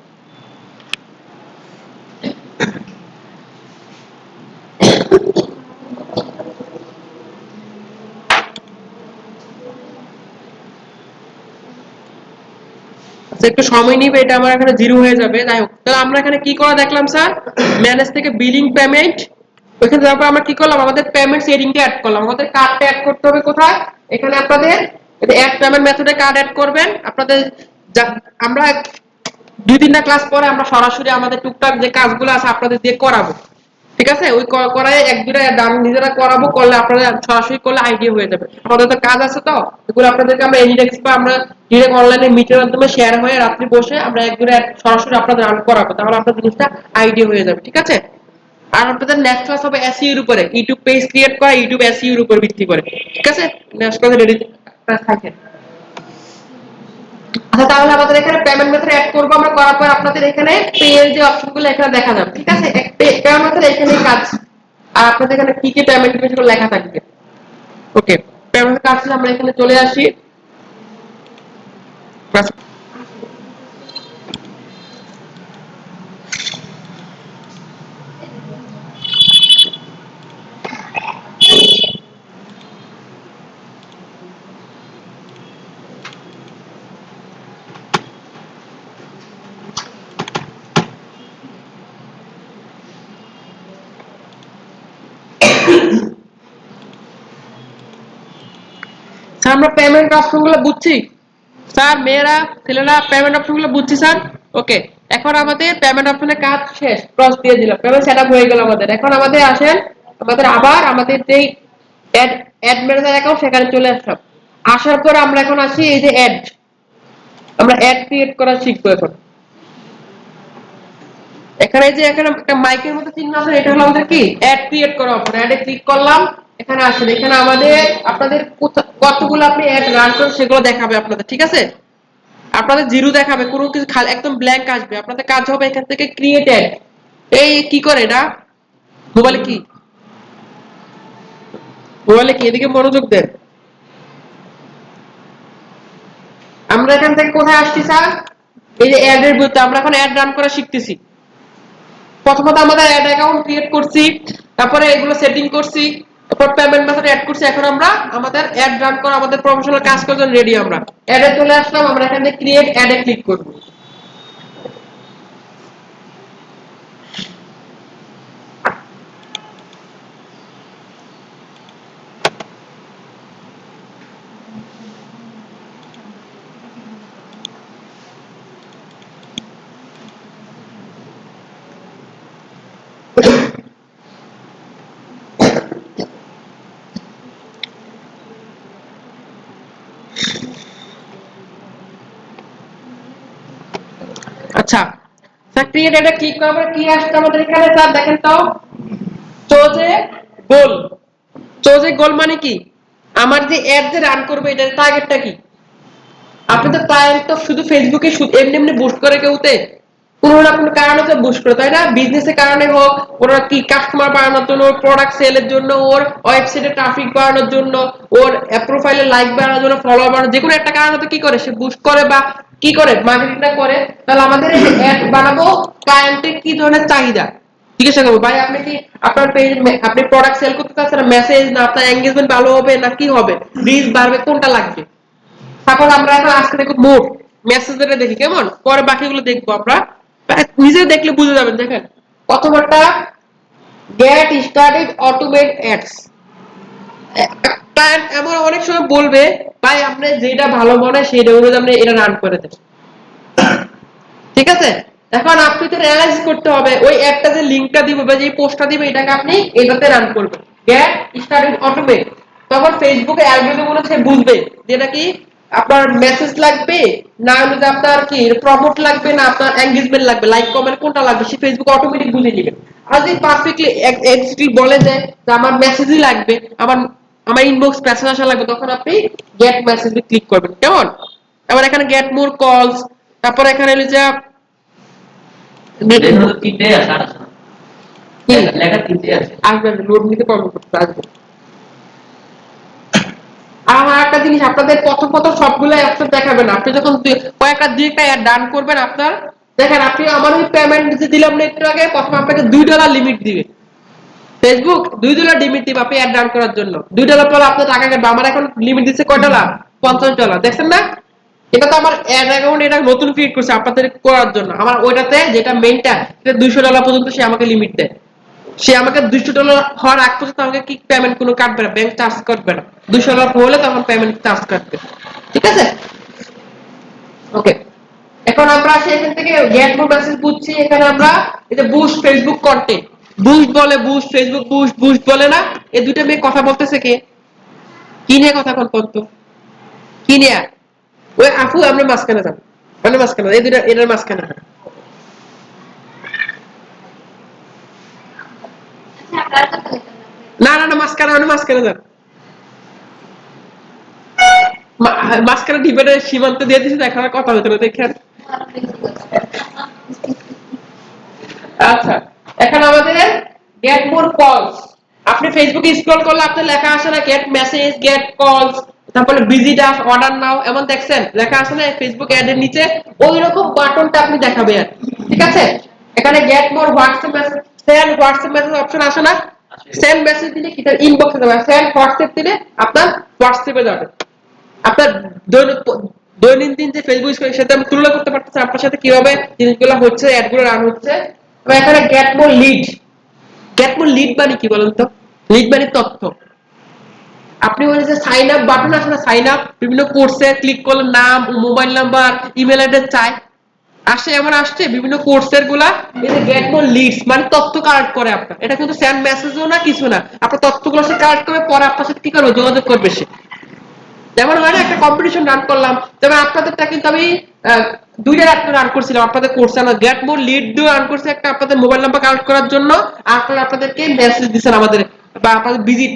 Speaker 1: আচ্ছা, একটু সময় নিবে, এটা আমার এখানে জিরো হয়ে যাবে। যাই হোক, তাহলে আমরা এখানে কি করা দেখলাম স্যার? ম্যানেজ থেকে বিলিং পেমেন্ট, ওইখানে তারপর আমরা কি করলাম, আমাদের পেমেন্ট সেটিংটা অ্যাড করলাম। আমাদের কার্ডটা অ্যাড করতে হবে কোথায়? এখানে আপনাদের অ্যাড পেমেন্ট মেথডে কার্ড অ্যাড করবেন আপনাদের। আমরা 2-3টা ক্লাস পরে আমরা সরাসরি আমাদের টুকটাক যে কাজগুলো আছে আপনাদের দিয়ে করাবো, ঠিক আছে? ওই করায় 1-2টা দাম নিজেরা করাবো, করলে আপনারা সরাসরি করলে আইডিয়া হয়ে যাবে। আমাদের তো কাজ আছে, তো এগুলো আপনাদেরকে আমরা এডিটেক্স বা আমরা ডিরেক্ট অনলাইনে মিটের মাধ্যমে শেয়ার হয়ে রাত্রি বসে আমরা 1-2টা সরাসরি আপনাদের রান করাবো, তাহলে আপনার জিনিসটা আইডিয়া হয়ে যাবে, ঠিক আছে? আর আপনাদের নেক্সট ক্লাস হবে এসইও এর উপরে, ইউটিউব পেজ ক্রিয়েট করা, ইউটিউব এসইও এর উপর ভিত্তি করে, ঠিক আছে? নেক্সট ক্লাসে রেডি থাকেন। আচ্ছা, তাহলে আমাদের এখানে পেমেন্ট মেথড অ্যাড করব আমরা, করার পর আপনাদের এখানে পে এর যে অপশনগুলো এখানে দেখা যাবে, ঠিক আছে? পেমেন্ট মেথড এখানেই কাজ, আর আপনাদের এখানে কি কি পেমেন্ট দিবেন সেগুলো লেখা থাকবে। ওকে, পেমেন্ট কাজ আমরা এখানে চলে আসি। স্যার আমরা পেমেন্ট অপশনগুলো বুঝছি স্যার, মেয়েরা ছেলেরা পেমেন্ট অপশনগুলো বুঝছি স্যার। ওকে, এখন আমাদের পেমেন্ট অপশনের কাজ শেষ, ক্রস দিয়ে দিলাম, পেমেন্ট সেটআপ হয়ে গেল আমাদের। এখন আমাদের আসেন, আমাদের আবার আমাদের যেই অ্যাড অ্যাড ম্যানেজার অ্যাকাউন্ট সেখানে চলে আসলাম। আসার পর আমরা এখন আসি এই যে অ্যাড, আমরা অ্যাড ক্রিয়েট করা শিখবো এখন। এখানে যে এখানে একটা মাইকের মতো চিহ্ন আছে, এটা হলো আমাদের কি অ্যাড ক্রিয়েট করা অপশন। অ্যাডে ক্লিক করলাম, এখানে আসেন, এখানে আমাদের আপনাদের কতগুলো আপনি অ্যাড রান করেন সেগুলো দেখাবে আপনাদের, ঠিক আছে? আপনাদের জিরো দেখাবে, কোনো কিছু খালি একদম ব্ল্যাঙ্ক আসবে। আপনাদের কাজ হবে এখান থেকে ক্রিয়েট অ্যাড। এই কি করে এটা? মোবাইলে কি, মোবাইলে কি, এদিকে মনোযোগ দেন। আমরা এখান থেকে কোথায় আসছি স্যার? এই যে অ্যাড এর ভিতরে আমরা এখন অ্যাড রান করা শিখতেছি। প্রথমত আমাদের অ্যাড অ্যাকাউন্ট ক্রিয়েট করছি, তারপরে এগুলো সেটিং করছি, তারপর পেমেন্ট মেথড অ্যাড করছি। এখন আমরা আমাদের অ্যাড রান করা, আমাদের প্রফেশনাল কাজ করার জন্য রেডি। আমরা অ্যাডে চলে আসলাম, আমরা এখানে ক্রিয়েট অ্যাডে ক্লিক করব। আচ্ছা স্যার, ক্রিয়েট অ্যাডে ক্লিক করার পরে কি আসছে আমাদের এখানে স্যার দেখেন তো? চোজে গোল। চোজে গোল মানে কি? আমার যে অ্যাড যে রান করবে এটার টার্গেটটা কি? আপনাদের ক্লায়েন্ট তো শুধু ফেসবুকে এমনি এমনি বুস্ট করে কেউতে, কোনো না কোনো কারণে তো বুস্ট করে, তাই না? বিজনেসের কারণে হোক, ওরা কি কাস্টমার বাড়ানোর জন্য, ওর প্রোডাক্ট সেলের জন্য, ওর ওয়েবসাইটে ট্রাফিক বাড়ানোর জন্য, ওর প্রোফাইলে লাইক বাড়ানোর জন্য, ফলোয়ার বাড়ানোর, যে কোনো একটা কারণে তো কি করে সে বুস্ট করে বা কি করে মার্কেটিংটা করে। তাহলে আমাদের এই অ্যাড বানাবো ক্লায়েন্টের কি ধরনের চাহিদা জিজ্ঞাসা করবো, ভাই আপনি কি আপনার পেজ, আপনি প্রোডাক্ট সেল করতে চাচ্ছেন, মেসেজ না আপনার এঙ্গেজমেন্ট ভালো হবে না কি হবে, রিচ বাড়বে, কোনটা লাগবে? তারপর আমরা এখন আজকে দেখো মোড মেসেজটা দেখি কেমন, পরে বাকিগুলো দেখবো আমরা। নিজে দেখলে বুঝে যাবেন। দেখেন প্রথমটা get started automate ads. Client এমন অনেক সময় বলবে, ভাই আপনি যেটা ভালো মনে হয় সেটা অনুযায়ী আপনি এটা রান করে দেন, ঠিক আছে? এখন আপনি তো অ্যানালাইজ করতে হবে ওই অ্যাডটা যে লিংকটা দিব বা যে পোস্টটা দিবে এটাকে আপনি এটাতে রান করবেন। গেট স্টার্টেড অটোমেট, তখন ফেসবুকে অ্যালগরিদম গুলো সে বুঝবে যেটা কি আপনার মেসেজ লাগবে, না হলে যে আপনার কি প্রমোট লাগবে, না আপনার এনগেজমেন্ট লাগবে, লাইক কমেন্ট কোনটা লাগবে, সে ফেসবুক অটোমেটিক বুঝে নেবে। আর যদি পারফেক্টলি এক্স্যাক্টলি বলে যে আমার মেসেজই লাগবে, আমার আমার ইনবক্স মেসেজ আসা লাগবে, তখন আপনি গেট মেসেজে ক্লিক করবেন, কেমন? আবার এখানে গেট মোর কলস, তারপর এখানে হলো যে
Speaker 2: তিনটে আছে আর লেখা তিনটে আছে,
Speaker 1: আসবে লোড নিতে প্রবলেম করতে আসবে। আর আমার একটা জিনিস, আপনাদের প্রথম প্রথম সবগুলো অ্যাপস দেখাবে না। আপনি যখন কয়েকটা দুই একটা অ্যাড ডান করবেন আপনার, দেখেন আপনি আমার ওই পেমেন্ট যে দিলাম না একটু আগে, প্রথমে আপনাকে $2 লিমিট দিবে ফেসবুক, $2 লিমিট দিবে আপনি অ্যাড ডান করার জন্য। $2 পর আপনার টাকা কাটবে। আমার এখন লিমিট দিচ্ছে কয় ডলার? $50। দেখছেন না? এটা তো আমার অ্যাড অ্যাকাউন্ট, এটা নতুন ক্রিয়েট করছে আপনাদের করার জন্য। আমার ওইটাতে যেটা মেইনটা, এটা $200 পর্যন্ত সে আমাকে লিমিট দেয়। সে আমাকে $200 হওয়ার আগ পর্যন্ত আমাকে কি পেমেন্ট কোনো কাটবে না, ব্যাংক চার্জ করবে না। $200 হলে তখন পেমেন্ট চার্জ কাটবে, ঠিক আছে? ওকে, এখন আমরা সেখান থেকে গেট মোর মেসেজ বুঝছি। এখানে আমরা এই যে বুস্ট ফেসবুক কন্টেন্ট, বুস্ট বলে বুস্ট, ফেসবুক বুস্ট, বুস্ট বলে না, এই দুটো মেয়ে কথা বলতেছে কে? কি নিয়ে কথা বলতো? কি নিয়ে? ওই আপু আমরা মাঝখানে যাবো, মানে মাঝখানে এই দুটো, এটার মাঝখানে। না না না, মাঝখানে মানে মাঝখানে যান, মাঝখানে ডিবেটের সীমান্ত দিয়ে দিচ্ছি, এখন আর কথা হতো না, দেখেন। আচ্ছা, এখন আমাদের গেট মোর কলস। আপনি ফেসবুকে স্ক্রল করলে আপনার লেখা আসে না গেট মেসেজ, গেট কলস, তারপরে ভিজিট আস, অর্ডার নাও, এমন দেখছেন লেখা আসে না ফেসবুক অ্যাড এর নিচে? ওই রকম বাটনটা আপনি দেখাবে আর, ঠিক আছে? এখানে get more WhatsApp message, send WhatsApp message option আসে না? সেন্ড মেসেজ দিলে কি তার ইনবক্সে যাবে, সেন্ড হোয়াটসঅ্যাপ দিলে আপনার হোয়াটসঅ্যাপে যাবে। আপনার দৈনন্দিন যে ফেসবুক সাথে আমি তুলনা করতে পারতেছি আপনার সাথে কিভাবে জিনিসগুলো হচ্ছে, অ্যাডগুলো রান হচ্ছে। এবং এখানে get more lead, get more lead মানে কি বলুন তো? লিড মানে তথ্য। আপনি ওই যে সাইন আপ বাটন আছে না, সাইন আপ বিভিন্ন কোর্সে ক্লিক করলে নাম, মোবাইল নাম্বার, ইমেল অ্যাড্রেস চাই, আসে এমন আসছে বিভিন্ন কোর্সের গুলা। এই যে গেট মোর লিডস মানে তথ্য কালেক্ট করে আপনার, এটা কিন্তু সেন্ড মেসেজও না কিছু না, আপনার তথ্যগুলো সে কালেক্ট করে পরে আপনার সাথে কি করবে, যোগাযোগ করবে সে। যেমন হয় না একটা কম্পিটিশন রান করলাম, যেমন আপনাদেরটা কিন্তু আমি দুইটা রান করছিলাম আপনাদের কোর্সে, আমরা গেট মোর লিড দিয়ে রান করছি একটা আপনাদের মোবাইল নাম্বার কালেক্ট করার জন্য, আর আপনাদেরকে মেসেজ দিচ্ছেন আমাদের, বা আপনাদের ভিজিট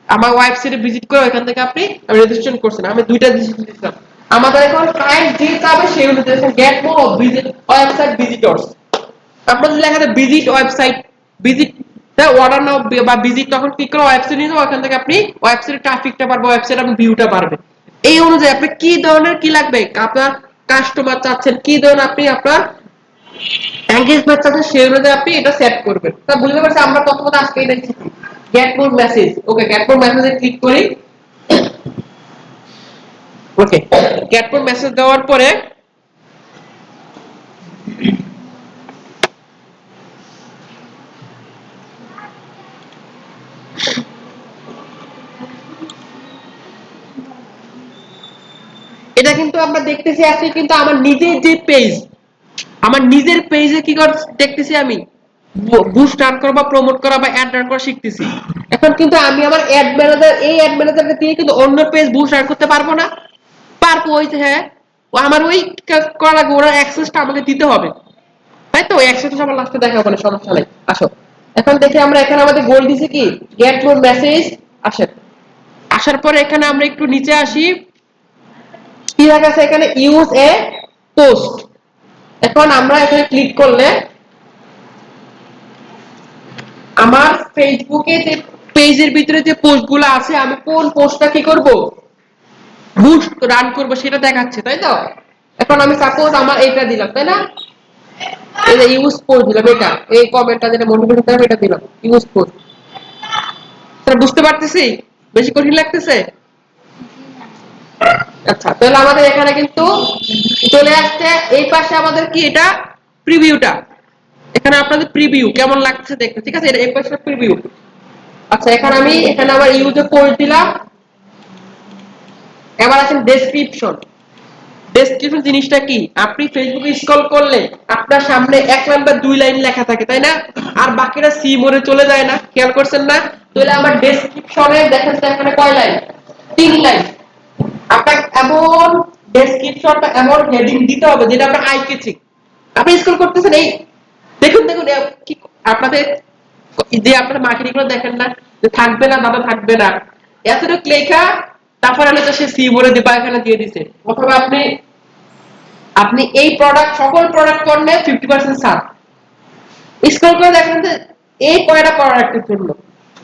Speaker 1: আমার ওয়েবসাইটে ভিজিট করে ওইখান থেকে আপনি রেজিস্ট্রেশন করছেন, আমি দুইটা দিয়েছিলাম। আমাদের এখন ক্লায়েন্ট যে চাবে সেই অনুযায়ী গেট মোর ভিজিট ওয়েবসাইট ভিজিটরস, আপনাদের লেখাতে ভিজিট ওয়েবসাইট, ভিজিট অর্ডার নাও বা ভিজিট, তখন ক্লিক করে ওয়েবসাইট নিয়ে যাবো, ওখান থেকে আপনি ওয়েবসাইটের ট্রাফিকটা পারবে, ওয়েবসাইট আপনি ভিউটা পারবে। এই অনুযায়ী আপনি কি ধরনের কি লাগবে, আপনার কাস্টমার চাচ্ছেন কি ধরনের, আপনি আপনার এনগেজমেন্ট চাচ্ছেন সেই অনুযায়ী আপনি এটা সেট করবেন। তা বুঝতে পারছি আমরা প্রথমত আজকে এটা শিখি গেট মোর মেসেজ। ওকে, গেট মোর মেসেজে ক্লিক করি। ওকে, গেট মোর মেসেজ দেওয়ার পরে এটা কিন্তু আমরা দেখতেছি আজকে কিন্তু আমার নিজের যে পেজ, আমার নিজের পেজে কি কর দেখতেছি আমি বুস্ট রান করা বা প্রমোট করা বা অ্যাড রান করা শিখতেছি। এখন কিন্তু আমি আমার অ্যাড ম্যানেজার, এই অ্যাড ম্যানেজারকে দিয়ে কিন্তু অন্য পেজ বুস্ট রান করতে পারবো না। পারবো, ওই যে হ্যাঁ, ও আমার ওই করা লাগবে, ওর অ্যাক্সেসটা আমাকে দিতে হবে, তাই তো? অ্যাক্সেসটা আমার লাস্টে দেখাবো না, সমস্যা নাই। আসো এখন দেখি আমরা এখানে আমাদের গোল দিছি কি গেট মোর মেসেজ। আসেন, আসার পরে এখানে আমরা একটু নিচে আসি, কি লেখা আছে এখানে, ইউজ এ পোস্ট। এখন আমরা এখানে ক্লিক করলে আমার ফেসবুকে যে পেজের ভিতরে যে পোস্টগুলো আছে, আমি কোন পোস্টটা কি করব, বুস্ট রান করব সেটা দেখাচ্ছে, তাই তো? এখন আমি সাপোজ আমার এইটা দিলাম, তাই না, এই যে ইউজ পোস্ট দিলাম, এটা এই কমেন্টটা যেটা মোটিভেশন দিলাম এটা দিলাম ইউজ পোস্ট। তাহলে বুঝতে পারতেছি বেশি কঠিন লাগতেছে? আচ্ছা, তাহলে আমাদের এখানে কিন্তু চলে আসছে, এই পাশে আমাদের কি এটা প্রিভিউটা, এখানে আপনাদের প্রিভিউ কেমন লাগছে দেখতে, ঠিক আছে, এটা এই পাশে প্রিভিউ। আচ্ছা, এখানে আবার ইউজে পোস্ট দিলাম। এবার আছেন ডেসক্রিপশন। ডেসক্রিপশন জিনিসটা কি, আপনি ফেসবুকে স্ক্রল করলে আপনার সামনে এক লাইন বা দুই লাইন লেখা থাকে, তাই না, আর বাকিটা সি মোডে চলে যায় না, খেয়াল করছেন না? তাহলে আমার ডেসক্রিপশনে দেখেন তো এখানে কয় লাইন, 3 লাইন। আপনাকে এমন ডেসক্রিপশনটা এমন হেডিং দিতে হবে যেটা আপনার আই ক্যাচিং। আপনি স্ক্রল করতেছেন, এই দেখুন দেখুন কি আপনাদের যে আপনারা মার্কেটিং গুলো দেখেন না, যে থাকবে না দাদা থাকবে না, এতটুকু লেখা, তারপরে হলো তো সে সি বলে দিবা এখানে দিয়ে দিছে, অথবা আপনি আপনি এই প্রোডাক্ট সকল প্রোডাক্ট করলে 50% ছাড়, স্ক্রল করে দেখেন যে এই কয়টা প্রোডাক্টের জন্য,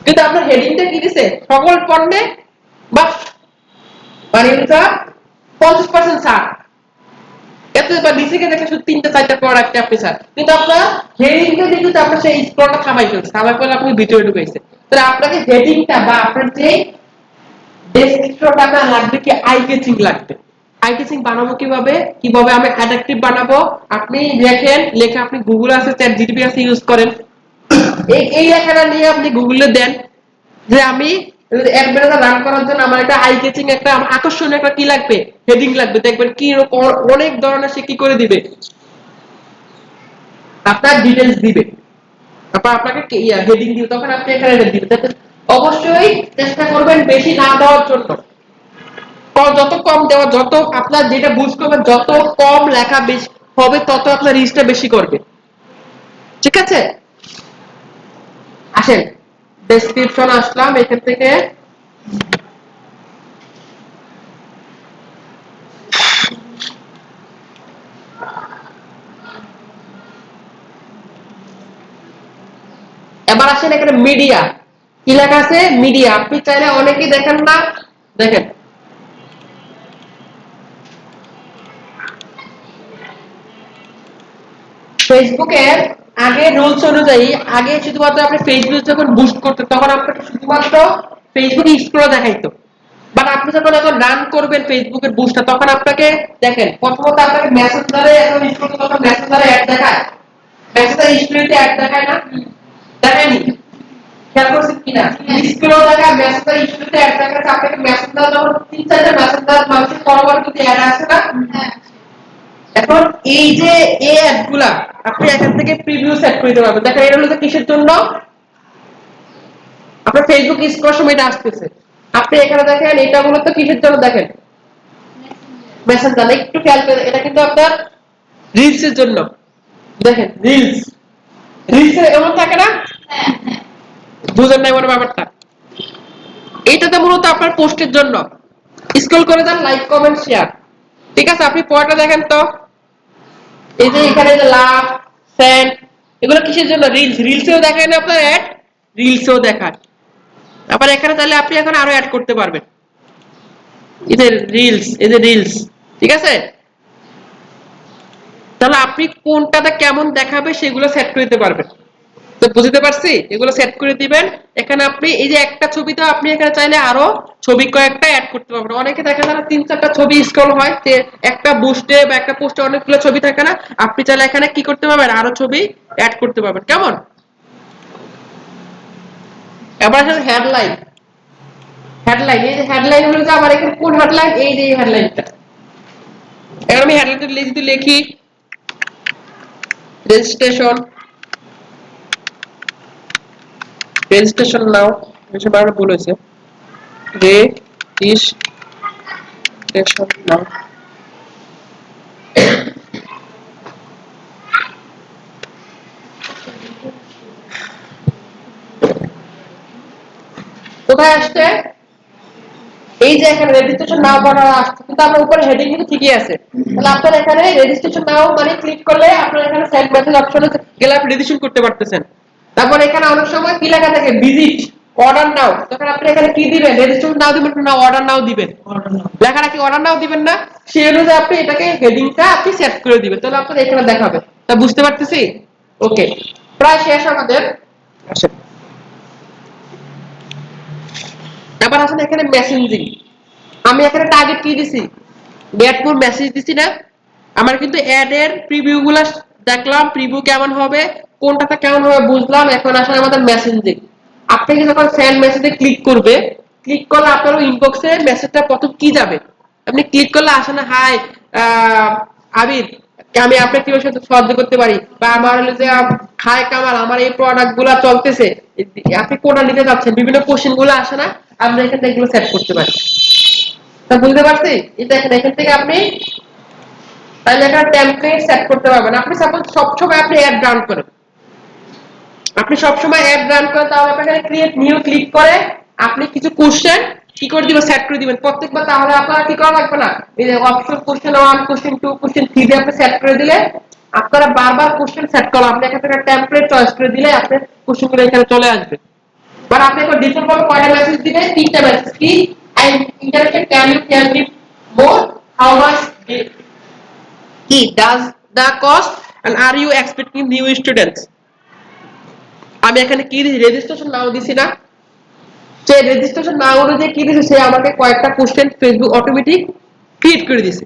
Speaker 1: কিন্তু আপনার হেডিংটা কি দিছে, সকল পণ্যে বা মানে এটা 50% ছাড়, এত বা নিচে গিয়ে দেখে শুধু 3টা 4টা প্রোডাক্ট আপনি স্যার, কিন্তু আপনার হেডিংটা দিয়ে কিন্তু আপনার সেই স্ক্রলটা থামাই ফেলছে, থামাই ফেলে আপনি ভিতরে ঢুকাইছে। তাহলে আপনাকে হেডিংটা বা আপনার যে ডেসক্রিপশনটা আপনার লাগবে কি আই ক্যাচিং লাগবে। আই ক্যাচিং বানাবো কিভাবে, কিভাবে আমি অ্যাট্রাকটিভ বানাবো, আপনি দেখেন লেখা, আপনি গুগল আছে, চ্যাট জিপিটি আছে, ইউজ করেন, এই লেখাটা নিয়ে আপনি গুগলে দেন যে আমি অ্যাড ম্যানেজার রান করার জন্য আমার একটা আই ক্যাচিং একটা আকর্ষণীয় একটা কি লাগবে, হেডিং লাগবে, দেখবেন কি অনেক ধরনের সে কি করে দিবে, আপনার ডিটেইলস দিবে, তারপর আপনাকে হেডিং দিবে, তখন আপনি এখানে দিবেন। অবশ্যই চেষ্টা করবেন বেশি না দেওয়ার জন্য, যত কম দেওয়া, যত আপনার যেটা বুঝ করবেন যত কম লেখা বেশি হবে তত আপনার রিচটা বেশি করবে, ঠিক আছে? আসেন ডেসক্রিপশন আসলাম, এখান থেকে এবার আসেন এখানে মিডিয়া, কি লেখা আছে, মিডিয়া। আপনি চাইলে অনেকেই দেখেন না, দেখেন ফেসবুকের আগে রুলস অনুযায়ী, আগে শুধুমাত্র আপনি ফেসবুক যখন বুস্ট করতেন তখন আপনাকে শুধুমাত্র ফেসবুক স্ক্রল দেখাইতো, বাট আপনি যখন এখন রান করবেন ফেসবুকের বুস্টটা, তখন আপনাকে দেখেন প্রথমত আপনাকে মেসেঞ্জারে এখন স্ক্রল করতে, তখন মেসেঞ্জারে অ্যাড দেখায়, মেসেঞ্জার স্টোরিতে অ্যাড দেখায় না, দেখায়নি? খেয়াল করছেন কিনা স্কুলেও দেখা মেসেঞ্জার ইস্যুতে এক জায়গায় আপনাকে মেসেঞ্জার যখন 3-4টা মেসেঞ্জার মানুষের পরবর্তীতে অ্যাড আসে না এখন এই যে এই অ্যাডগুলা আপনি এখান থেকে প্রিভিউ সেট করে দিতে পারবেন দেখেন এটা হলো কিসের জন্য আপনার ফেসবুক ইউজ করার সময় এটা আসতেছে আপনি এখানে দেখেন এটা মূলত কিসের জন্য দেখেন মেসেঞ্জার একটু খেয়াল করে এটা কিন্তু আপনার রিলস এর জন্য দেখেন রিলস রিলস এমন থাকে না বুঝেন না মানে ব্যাপারটা এটা তো মূলত আপনার পোস্টের জন্য স্ক্রল করে দেন লাইক কমেন্ট শেয়ার ঠিক আছে আপনি পরেরটা দেখেন তো এই যে এখানে যে লাভ সেন্ড এগুলো কিসের জন্য রিলস রিলসেও দেখেন আপনার অ্যাড রিলসেও দেখান আবার এখানে তাহলে আপনি এখন আরো অ্যাড করতে পারবেন এই যে রিলস ঠিক আছে তাহলে আপনি কোনটাতে কেমন দেখাবে সেগুলো সেট করে দিতে পারবেন তো বুঝতে পারছি এগুলো সেট করে দিবেন এখানে আপনি এই যে একটা ছবিতে আপনি এখানে চাইলে আরো ছবি কয়েকটা অ্যাড করতে পারবেন অনেকে দেখা যায় 3-4টা ছবি স্ক্রল হয় যে একটা বুস্টে বা একটা পোস্টে অনেকগুলো ছবি থাকে না আপনি চাইলে এখানে কি করতে পারবেন আরো ছবি অ্যাড করতে পারবেন কেমন এবার আসলে হেডলাইন এই যে হেডলাইন হলো যে আমার এখানে কোন হেডলাইন এই যে হেডলাইনটা এখন আমি হেডলাইনটা যদি লিখি রেজিস্ট্রেশন নাও এসব আর ভুল হয়েছে রেজিস্ট্রেশন নাও কোথায় আসছে এই যে এখানে রেজিস্ট্রেশন নাও বলা আসছে কিন্তু আমার উপরে হেডিং কিন্তু ঠিকই আছে তাহলে আপনার এখানে রেজিস্ট্রেশন নাও মানে ক্লিক করলে আপনার এখানে সেন্ড মেসেজ অপশনে গেলে আপনি রেজিস্ট্রেশন করতে পারতেছেন তারপর এখানে অনেক সময় কি লেখা থাকে ভিজিট অর্ডার নাও তখন আপনি এখানে কি দিবেন রেজিস্ট্রেশন নাও দিবেন না অর্ডার নাও দিবেন লেখাটা কি অর্ডার নাও দিবেন না সেই অনুযায়ী আপনি এটাকে হেডিংটা আপনি সেট করে দিবেন তাহলে আপনার এখানে দেখাবে তা বুঝতে পারতেছি ওকে প্রায় শেষ আমাদের আসেন এবার আসলে এখানে মেসেঞ্জিং আমি এখানে টার্গেট কি দিছি গেট মোর মেসেজ দিছি না আমার কিন্তু অ্যাড এর প্রিভিউ গুলো দেখলাম প্রিভিউ কেমন হবে কোনটাতে কেমন হবে বুঝলাম এখন আসলে আমাদের মেসেঞ্জিং আপনি যখন সেন্ড মেসেজে ক্লিক করলে আপনার ইনবক্সে মেসেজটা প্রথম কি যাবে আপনি ক্লিক করলে আসে না হাই আবির আমি আপনাকে কিভাবে সাহায্য করতে পারি বা আমার হলো যে হাই কামাল আমার এই প্রোডাক্ট গুলা চলতেছে আপনি কোনটা নিতে যাচ্ছেন বিভিন্ন কোশ্চেন গুলো আসে না আমরা এখান থেকে এগুলো সেট করতে পারি তা বুঝতে পারছি এটা এখান থেকে আপনি তাহলে একটা টেমপ্লেট সেট করতে পারবেন আপনি সাপোজ সবসময় আপনি অ্যাড রান করেন তাহলে আপনাকে ক্রিয়েট নিউ ক্লিক করে আপনি কিছু কোশ্চেন কি করে দিবেন সেট করে দিবেন প্রত্যেকবার তাহলে আপনারা কি করা লাগবে না এই যে অপশন কোশ্চেন 1 কোশ্চেন 2 কোশ্চেন 3 দিয়ে আপনি সেট করে দিলে আপনারা বারবার কোশ্চেন সেট করা আপনি এখান থেকে টেমপ্লেট চয়েস করে দিলে আপনার কোশ্চেনগুলো এখানে চলে আসবে বাট আপনি এখন ডিফল্ট ভাবে কয়টা মেসেজ দিবেন তিনটা মেসেজ কি I interested can you tell me more how much কি does the cost and are you expecting new students আমি এখানে কি রেজিস্ট্রেশন নাও দিছি না সে রেজিস্ট্রেশন নাও অনুযায়ী কি দিছে সে আমাকে কয়েকটা কোশ্চেন ফেসবুক অটোমেটিক ফিড করে দিছে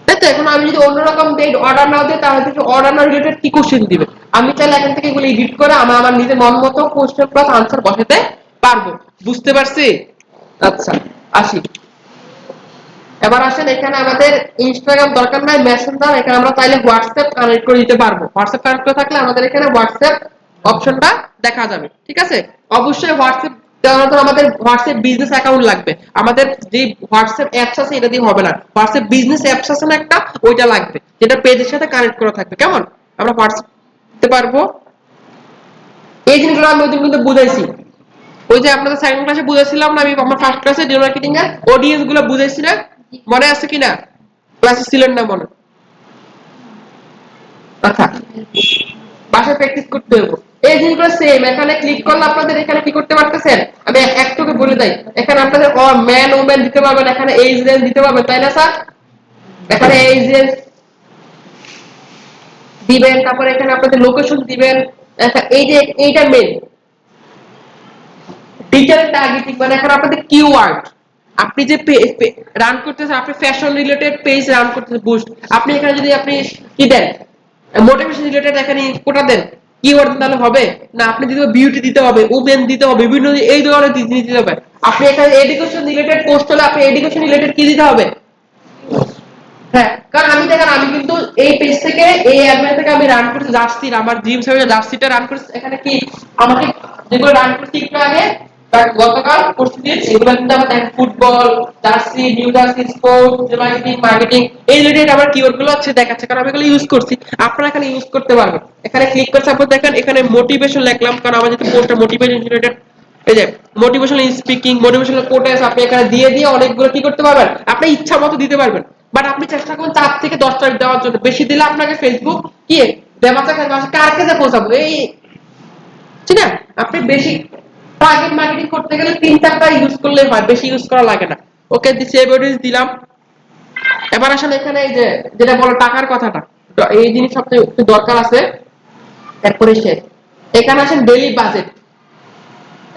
Speaker 1: তাই তো এখন আমি যদি অন্যরকম দেই অর্ডার নাও দেই তাহলে কি অর্ডার নাও রিলেটেড কি কোশ্চেন দিবে আমি চাইলে এখান থেকে এগুলো এডিট করে আমার নিজের মন মতো কোশ্চেন প্লাস আনসার বসাতে পারবো বুঝতে পারছি আচ্ছা আসি এবার আসেন এখানে আমাদের ইনস্টাগ্রাম দরকার নাই মেসেঞ্জার এখানে আমরা চাইলে হোয়াটসঅ্যাপ কানেক্ট করে দিতে পারবো হোয়াটসঅ্যাপ কানেক্ট করে থাকলে আমাদের এখানে হোয়াটসঅ্যাপ অপশনটা দেখা যাবে ঠিক আছে অবশ্যই হোয়াটসঅ্যাপ দেওয়ার জন্য আমাদের হোয়াটসঅ্যাপ বিজনেস অ্যাকাউন্ট লাগবে আমাদের যে হোয়াটসঅ্যাপ অ্যাপস আছে এটা দিয়ে হবে না হোয়াটসঅ্যাপ বিজনেস অ্যাপস আছে না একটা ওইটা লাগবে যেটা পেজের সাথে কানেক্ট করা থাকবে কেমন আমরা হোয়াটসঅ্যাপ দিতে পারবো এই জিনিসগুলো আমি ওই দিন কিন্তু বুঝাইছি ওই যে আপনাদের সেকেন্ড ক্লাসে বুঝাইছিলাম না আমি আমার ফার্স্ট ক্লাসে ডিজিটাল মার্কেটিং এর অডিয়েন্স গুলো বুঝাইছি না মনে আছে কিনা ক্লাসে ছিলেন না মনে আচ্ছা বাসায় প্র্যাকটিস করতে হবে এই জিনিসগুলো সেম এখানে ক্লিক করলে আপনাদের এখানে কি করতে পারতেছেন আমি একটুকে বলে দেই এখানে আপনাদের ম্যান ওমেন দিতে পারবেন এখানে এজ রেঞ্জ দিতে পারবেন তাই না স্যার এখানে এজ রেঞ্জ দিবেন তারপর এখানে আপনাদের লোকেশন দিবেন এই যে এইটা মেন ডিজিটাল টার্গেটিং মানে এখন আপনাদের কিওয়ার্ড আপনি যে রান করতেছেন আপনি ফ্যাশন রিলেটেড পেজ রান করতেছেন বুস্ট আপনি এখানে যদি আপনি কি দেন মোটিভেশন রিলেটেড এখানে কোটা দেন কিওয়ার্ড তাহলে হবে না? আপনি দিতে হবে বিউটি, দিতে হবে ওমেন, দিতে হবে বিভিন্ন এই ধরনের দিতে হবে। আপনি এখানে এডুকেশন রিলেটেড পোস্ট হলে আপনি এডুকেশন রিলেটেড কি দিতে হবে? হ্যাঁ, কারণ আমি দেখেন আমি কিন্তু এই পেজ থেকে এই অ্যাডমিন থেকে আমি রান করছি জার্সির, আমার ড্রিম সেভেন জার্সিটা রান করছি। এখানে কি আমাকে যেগুলো রান করছি একটু আগে গতকাল করছি দিন, এগুলো কিন্তু আমার দেখেন football jersey, new jersey sport, marketing marketing এই রিলেটেড আমার কিওয়ার্ড গুলো আছে দেখাচ্ছে, কারণ আমি এগুলো ইউজ করছি। আপনারা এখানে ইউজ করতে পারবেন। এখানে ক্লিক করে সাপোজ দেখেন এখানে মোটিভেশন লিখলাম, কারণ আমার যেহেতু পোস্টটা মোটিভেশন রিলেটেড, এই যে মোটিভেশনাল স্পিকিং, মোটিভেশনাল কোটেস আপনি এখানে দিয়ে দিয়ে অনেকগুলো কি করতে পারবেন, আপনি ইচ্ছা মতো দিতে পারবেন। বাট আপনি চেষ্টা করুন 4 থেকে 10 তারিখ দেওয়ার জন্য, বেশি দিলে আপনাকে ফেসবুক কি দেমাচা খায় কার কাছে পৌঁছাবো এই, ঠিক না? আপনি বেশি টার্গেট মার্কেটিং করতে গেলে 3-4টা ইউজ করলেই হয়, বেশি ইউজ করা লাগে না। ওকে সেভ অডিয়েন্স দিলাম। এবার আসলে এখানে এই যে যেটা বলো টাকার কথাটা, তো এই জিনিস সবচেয়ে একটু দরকার আছে। এরপরে শেষ, এখানে আসেন ডেইলি বাজেট।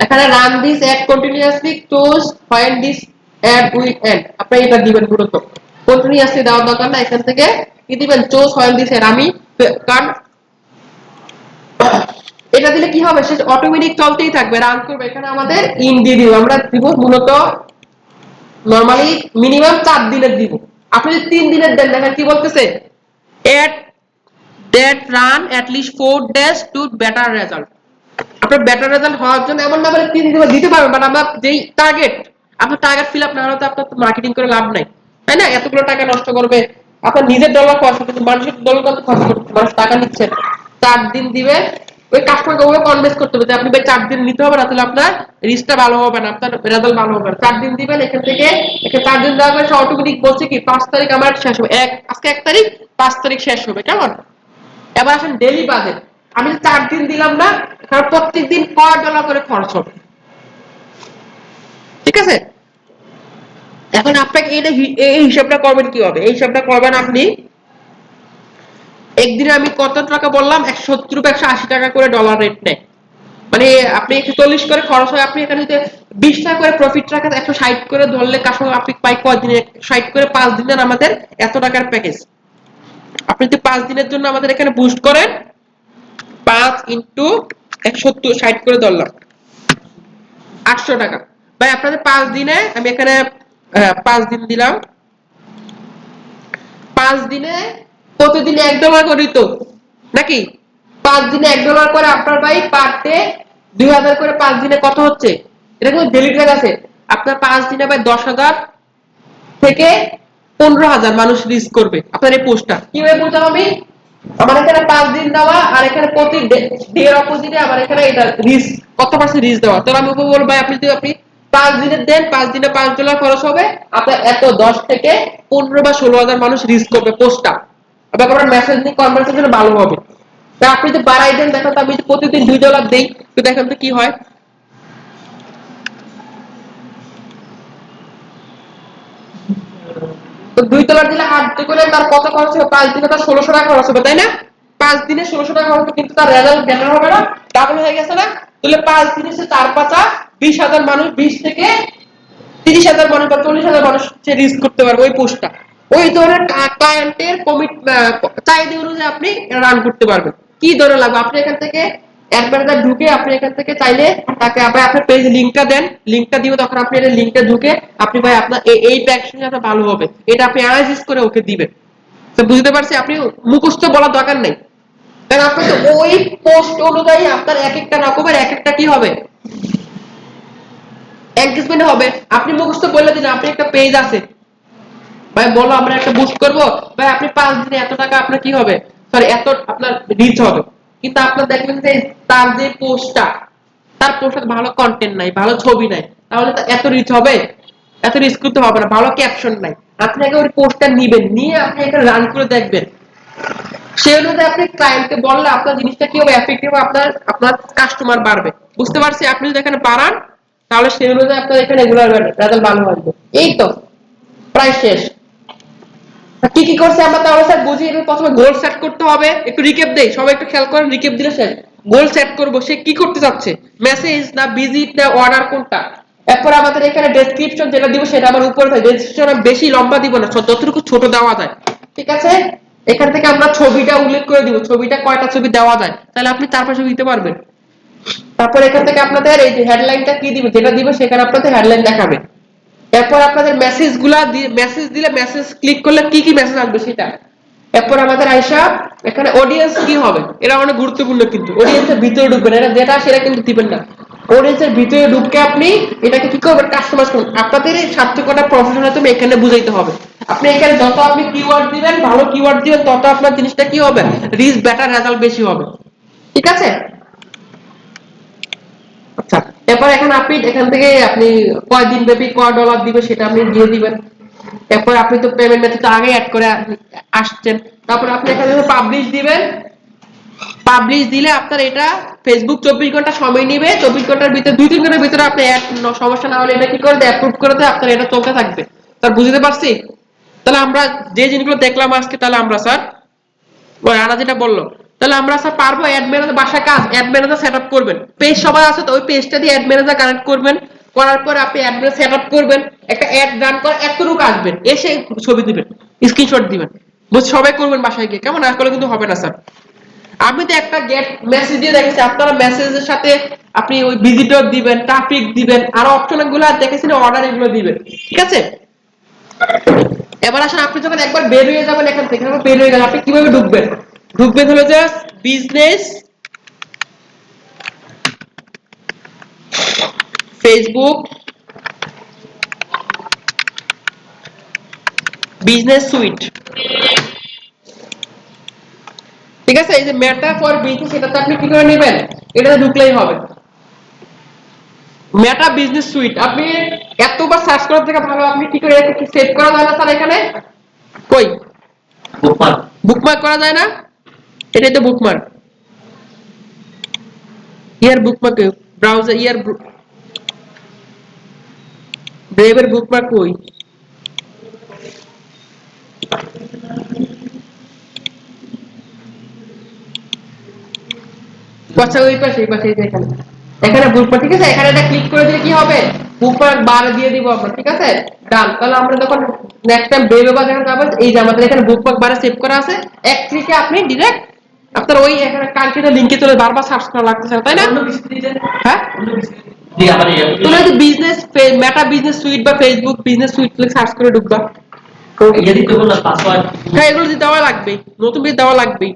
Speaker 1: এখানে run this ad continuously choose find this ad will end, আপনি এটা দিবেন মূলত কন্টিনিউয়াসলি দেওয়ার দরকার না, এখান থেকে কি দিবেন চুজ ফাইন্ড দিস অ্যাড। আমি কারণ এটা দিলে কি হবে, সে অটোমেটিক চলতেই থাকবে, রান করবে। এখানে আমাদের ইন দিয়ে দিব, আমরা দিব মূলত নরমালি মিনিমাম 4 দিনের দিব। আপনি যদি 3 দিনের দেন দেখেন কি বলতেছে, at that run at least 4 days to better result. আপনার বেটার রেজাল্ট হওয়ার জন্য এমন না বলে 3 দিন দিতে পারবেন, বাট আমরা যেই টার্গেট, আপনার টার্গেট ফিল আপ না হলে তো আপনার মার্কেটিং করে লাভ নাই, তাই না? এতগুলো টাকা নষ্ট করবে, আপনার নিজের ডলার খরচ করতে, মানুষের ডলার কত খরচ করতে, মানুষ টাকা নিচ্ছে। 4 দিন দিবে, ওই কাস্টমারকে ওভাবে কনভিন্স করতে হবে যে আপনি ভাই 4 দিন নিতে হবে না, তাহলে আপনার রিস্কটা ভালো হবে না, আপনার রেজাল্ট ভালো হবে না। 4 দিন দিবেন, এখান থেকে এখানে 4 দিন দেওয়ার পরে অটোমেটিক বলছে কি 5 তারিখ আমার শেষ হবে, আজকে 1 তারিখ 5 তারিখ শেষ হবে, কেমন? এবার আসেন ডেইলি বাজেট। আমি 4 দিন দিলাম না, কারণ প্রত্যেকদিন $5 করে খরচ হবে, ঠিক আছে? এখন আপনাকে এই হিসাবটা করবেন কি হবে, এই হিসাবটা করবেন আপনি একদিনে আমি কত টাকা বললাম 170 বা 180 টাকা করে ডলার রেট নেয়, মানে আপনি 140 করে খরচ হয়, আপনি এখানে যদি 20 টাকা করে প্রফিট রাখেন 160 করে ধরলে কাস্টমার আপনি পাই কয়দিনে 60 করে 5 দিনের আমাদের এত টাকার প্যাকেজ। আপনি যদি 5 দিনের জন্য আমাদের এখানে বুস্ট করেন 5 ইনটু 170 60 করে ধরলাম 800 টাকা। ভাই আপনাদের 5 দিনে আমি এখানে 5 দিন দিলাম, 5 দিনে প্রতিদিন $1 করে তো নাকি? 5 দিনে $1 করে আপনার ভাই পার ডে 2000 করে 5 দিনে কত হচ্ছে? এটা কিন্তু ডেলি ট্রেড আছে। আপনার 5 দিনে ভাই 10,000 থেকে 15,000 মানুষ রিস্ক করবে আপনার এই পোস্টটা। কিভাবে বলতাম আমি? আমার এখানে 5 দিন দেওয়া আর এখানে প্রতি ডের অপোজিটে আমার এখানে এটা রিস্ক কত পার্সেন্ট রিস্ক দেওয়া। তাহলে আমি বলবো ভাই আপনি যদি আপনি 5 দিনের দেন, 5 দিনে $5 খরচ হবে, আপনার এত 10 থেকে 15 বা 16,000 মানুষ রিস্ক করবে পোস্টটা। আবার আপনার মেসেজ নিয়ে কনভারসেশন ভালো হবে। তা আপনি যদি বাড়াই দেন, দেখেন তো আমি যদি প্রতিদিন $2 দেই তো দেখেন তো কি হয়। তো $2 দিলে 8 করে তার কত খরচ হবে? 5 দিনে তার 1600 টাকা খরচ হবে, তাই না? 5 দিনে 1600 টাকা খরচ হবে, কিন্তু তার রেজাল্ট বেটার হবে না, ডাবল হয়ে গেছে না? তাহলে 5 দিনে সে 4-5 20,000 মানুষ, 20 থেকে 30,000 মানুষ বা 40,000 মানুষ সে রিস্ক করতে পারবে ওই পোস্টটা। ওই ধরনের ক্লায়েন্টের চাহিদা অনুযায়ী আপনি রান করতে পারবেন। কি ধরনের লাগবে আপনি এখান থেকে অ্যাডভার্টাইজার ঢুকে আপনি এখান থেকে চাইলে তাকে আবার আপনার পেজ লিংকটা দেন, লিংকটা দিবে, তখন আপনি এই লিংকটা ঢুকে আপনি ভাই আপনার এই প্যাকেজটা ভালো হবে, এটা আপনি অ্যানালাইসিস করে ওকে দিবেন। তো বুঝতে পারছি, আপনি মুখস্থ বলার দরকার নেই, কারণ আপনি তো ওই পোস্ট অনুযায়ী আপনার এক একটা রকমের এক একটা কি হবে এনগেজমেন্ট হবে। আপনি মুখস্থ বলে দিন আপনি একটা পেজ আছে ভাই, বলো আমরা একটা বুস্ট করব ভাই, আপনি 5 দিনে এত টাকা আপনার কি হবে, সরি এত আপনার রিচ হবে, কিন্তু আপনার দেখবেন যে তার যে পোস্টটা, তার পোস্টে ভালো কন্টেন্ট নাই, ভালো ছবি নাই, তাহলে তো এত রিচ হবে? এত রিস্ক করতে হবে না, ভালো ক্যাপশন নাই। আপনি আগে ওই পোস্টটা নিবেন, নিয়ে আপনি এটা রান করে দেখবেন, সেই অনুযায়ী আপনি ক্লায়েন্টকে বললে আপনার জিনিসটা কি হবে, এফেক্টিভ আপনার আপনার কাস্টমার বাড়বে। বুঝতে পারছি? আপনি যদি এখানে বাড়ান তাহলে সেই অনুযায়ী আপনার এখানে রেগুলার রেজাল্ট ভালো আসবে। এই তো প্রায় শেষ। কি কি করছে আমরা তাহলে স্যার বুঝি। এবার প্রথমে গোল সেট করতে হবে, একটু রিক্যাপ দেই, সবাই একটু খেয়াল করেন, রিক্যাপ দিলে স্যার গোল সেট করব, সে কি করতে চাচ্ছে, মেসেজ না ভিজিট না অর্ডার কোনটা। এরপর আমাদের এখানে ডেসক্রিপশন যেটা দিব সেটা আমার উপরে থাকে, ডেসক্রিপশন বেশি লম্বা দিব না, যতটুকু ছোট দেওয়া যায়, ঠিক আছে? এখান থেকে আমরা ছবিটা উল্লেখ করে দিব, ছবিটা কয়টা ছবি দেওয়া যায়, তাহলে আপনি 4-5 ছবি দিতে পারবেন। তারপর এখান থেকে আপনাদের এই যে হেডলাইনটা কি দিবে, যেটা দিবে সেখানে আপনাদের হেডলাইন দেখাবে। এরপর আপনাদের মেসেজগুলা মেসেজ দিলে, মেসেজ ক্লিক করলে কি কি মেসেজ আসবে সেটা। এরপর আমাদের আয়শা এখানে অডিয়েন্স কি হবে, এটা অনেক গুরুত্বপূর্ণ, কিন্তু অডিয়েন্সের ভিতরে ঢুকবেন, এটা যেটা সেটা কিন্তু দিবেন না। অডিয়েন্সের ভিতরে ঢুকে আপনি এটাকে কি করবেন, কাস্টমাইজ করুন। আপনাদের এই সার্থকতা প্রফেশনালিজম এখানে বুঝাইতে হবে। আপনি এখানে যত আপনি কিওয়ার্ড দিবেন, ভালো কিওয়ার্ড দিবেন, তত আপনার জিনিসটা কি হবে, রিচ বেটার, রেজাল্ট বেশি হবে। ঠিক আছে? আচ্ছা, এরপর এখন আপনি এখান থেকে আপনি কয়দিন ব্যাপী কয় ডলার দিবে সেটা আপনি দিয়ে দিবেন। এরপর আপনি তো পেমেন্ট মেথড আগে অ্যাড করে আসছেন। তারপর আপনি এখানে পাবলিশ দিবেন। পাবলিশ দিলে আপনার এটা ফেসবুক 24 ঘন্টা সময় নেবে, 24 ঘন্টার ভিতরে 2-3 ঘন্টার ভিতরে আপনি সমস্যা না হলে এটা কি করে দেয়, অ্যাপ্রুভ করে দেয়, আপনার এটা চলতে থাকবে। স্যার বুঝতে পারছি? তাহলে আমরা যে জিনিসগুলো দেখলাম আজকে, তাহলে আমরা স্যার ওই আনা যেটা বললো, তাহলে আমরা স্যার পারবো অ্যাড ম্যানেজার, বাসায় কাজ অ্যাড ম্যানেজার সেট আপ করবেন। পেজ সবাই আছে তো, ওই পেজটা দিয়ে অ্যাড ম্যানেজার কানেক্ট করবেন, করার পর আপনি অ্যাড ম্যানেজার সেট আপ করবেন, একটা অ্যাড রান করে এতটুকু আসবেন, এসে ছবি দিবেন, স্ক্রিনশট দিবেন, বুঝ সবাই করবেন বাসায় গিয়ে, কেমন? না করলে কিন্তু হবে না স্যার। আমি তো একটা গেট মেসেজ দিয়ে দেখেছি, আপনারা মেসেজের সাথে আপনি ওই ভিজিটর দিবেন, ট্রাফিক দিবেন, আর অপশনগুলো দেখেছি অর্ডার, এগুলো দিবেন। ঠিক আছে? এবার আসেন, আপনি যখন একবার বের হয়ে যাবেন এখান থেকে, বের হয়ে গেলে আপনি কিভাবে ঢুকবেন? ঢুকবেন হলো যে বিজনেস ফেসবুক বিজনেস সুইট। ঠিক আছে? এই যে মেটা ফর বিজনেস, এটাতে আপনি কি করে নেবেন, এটাতে ঢুকলেই হবে। মেটা বিজনেস সুইট আপনি এতবার সার্চ করার থেকে ভালো আপনি কি করে সেভ করা যায় না স্যার? এখানে কই
Speaker 2: বুকমার্ক।
Speaker 1: বুকমার্ক করা যায় না? এটাই তো বুকমার্ক। ইয়ার বুকমার্ক, ব্রাউজার ইয়ার ব্রেভের বুকমার্ক কই? আচ্ছা, ওই পাশে, এই পাশে, এখানে এখানে বুকমার্ক। ঠিক আছে? এখানে এটা ক্লিক করে দিলে কি হবে, বুকমার্ক বার দিয়ে দিব আমরা। ঠিক আছে? ডান। তাহলে আমরা যখন নেক্সট টাইম ব্রেভে বা যখন যাবো, এই যে আমাদের এখানে বুকমার্ক বারে সেভ করা আছে, এক ক্লিকে আপনি ডাইরেক্ট আপনার ওই এখানে কাঙ্ক্ষিত লিংকে চলে, বারবার সার্চ করা লাগতেছে না, তাই না? হ্যাঁ,
Speaker 2: জি আমার এই
Speaker 1: তুমি যদি বিজনেস মেটা বিজনেস সুইট বা ফেসবুক বিজনেস সুইট লিখে সার্চ করে ঢুকবা,
Speaker 2: ইয়ে দিতে বললাম পাসওয়ার্ড।
Speaker 1: হ্যাঁ এগুলো দিতে দেওয়া লাগবে, নতুন পেজ দেওয়া লাগবেই।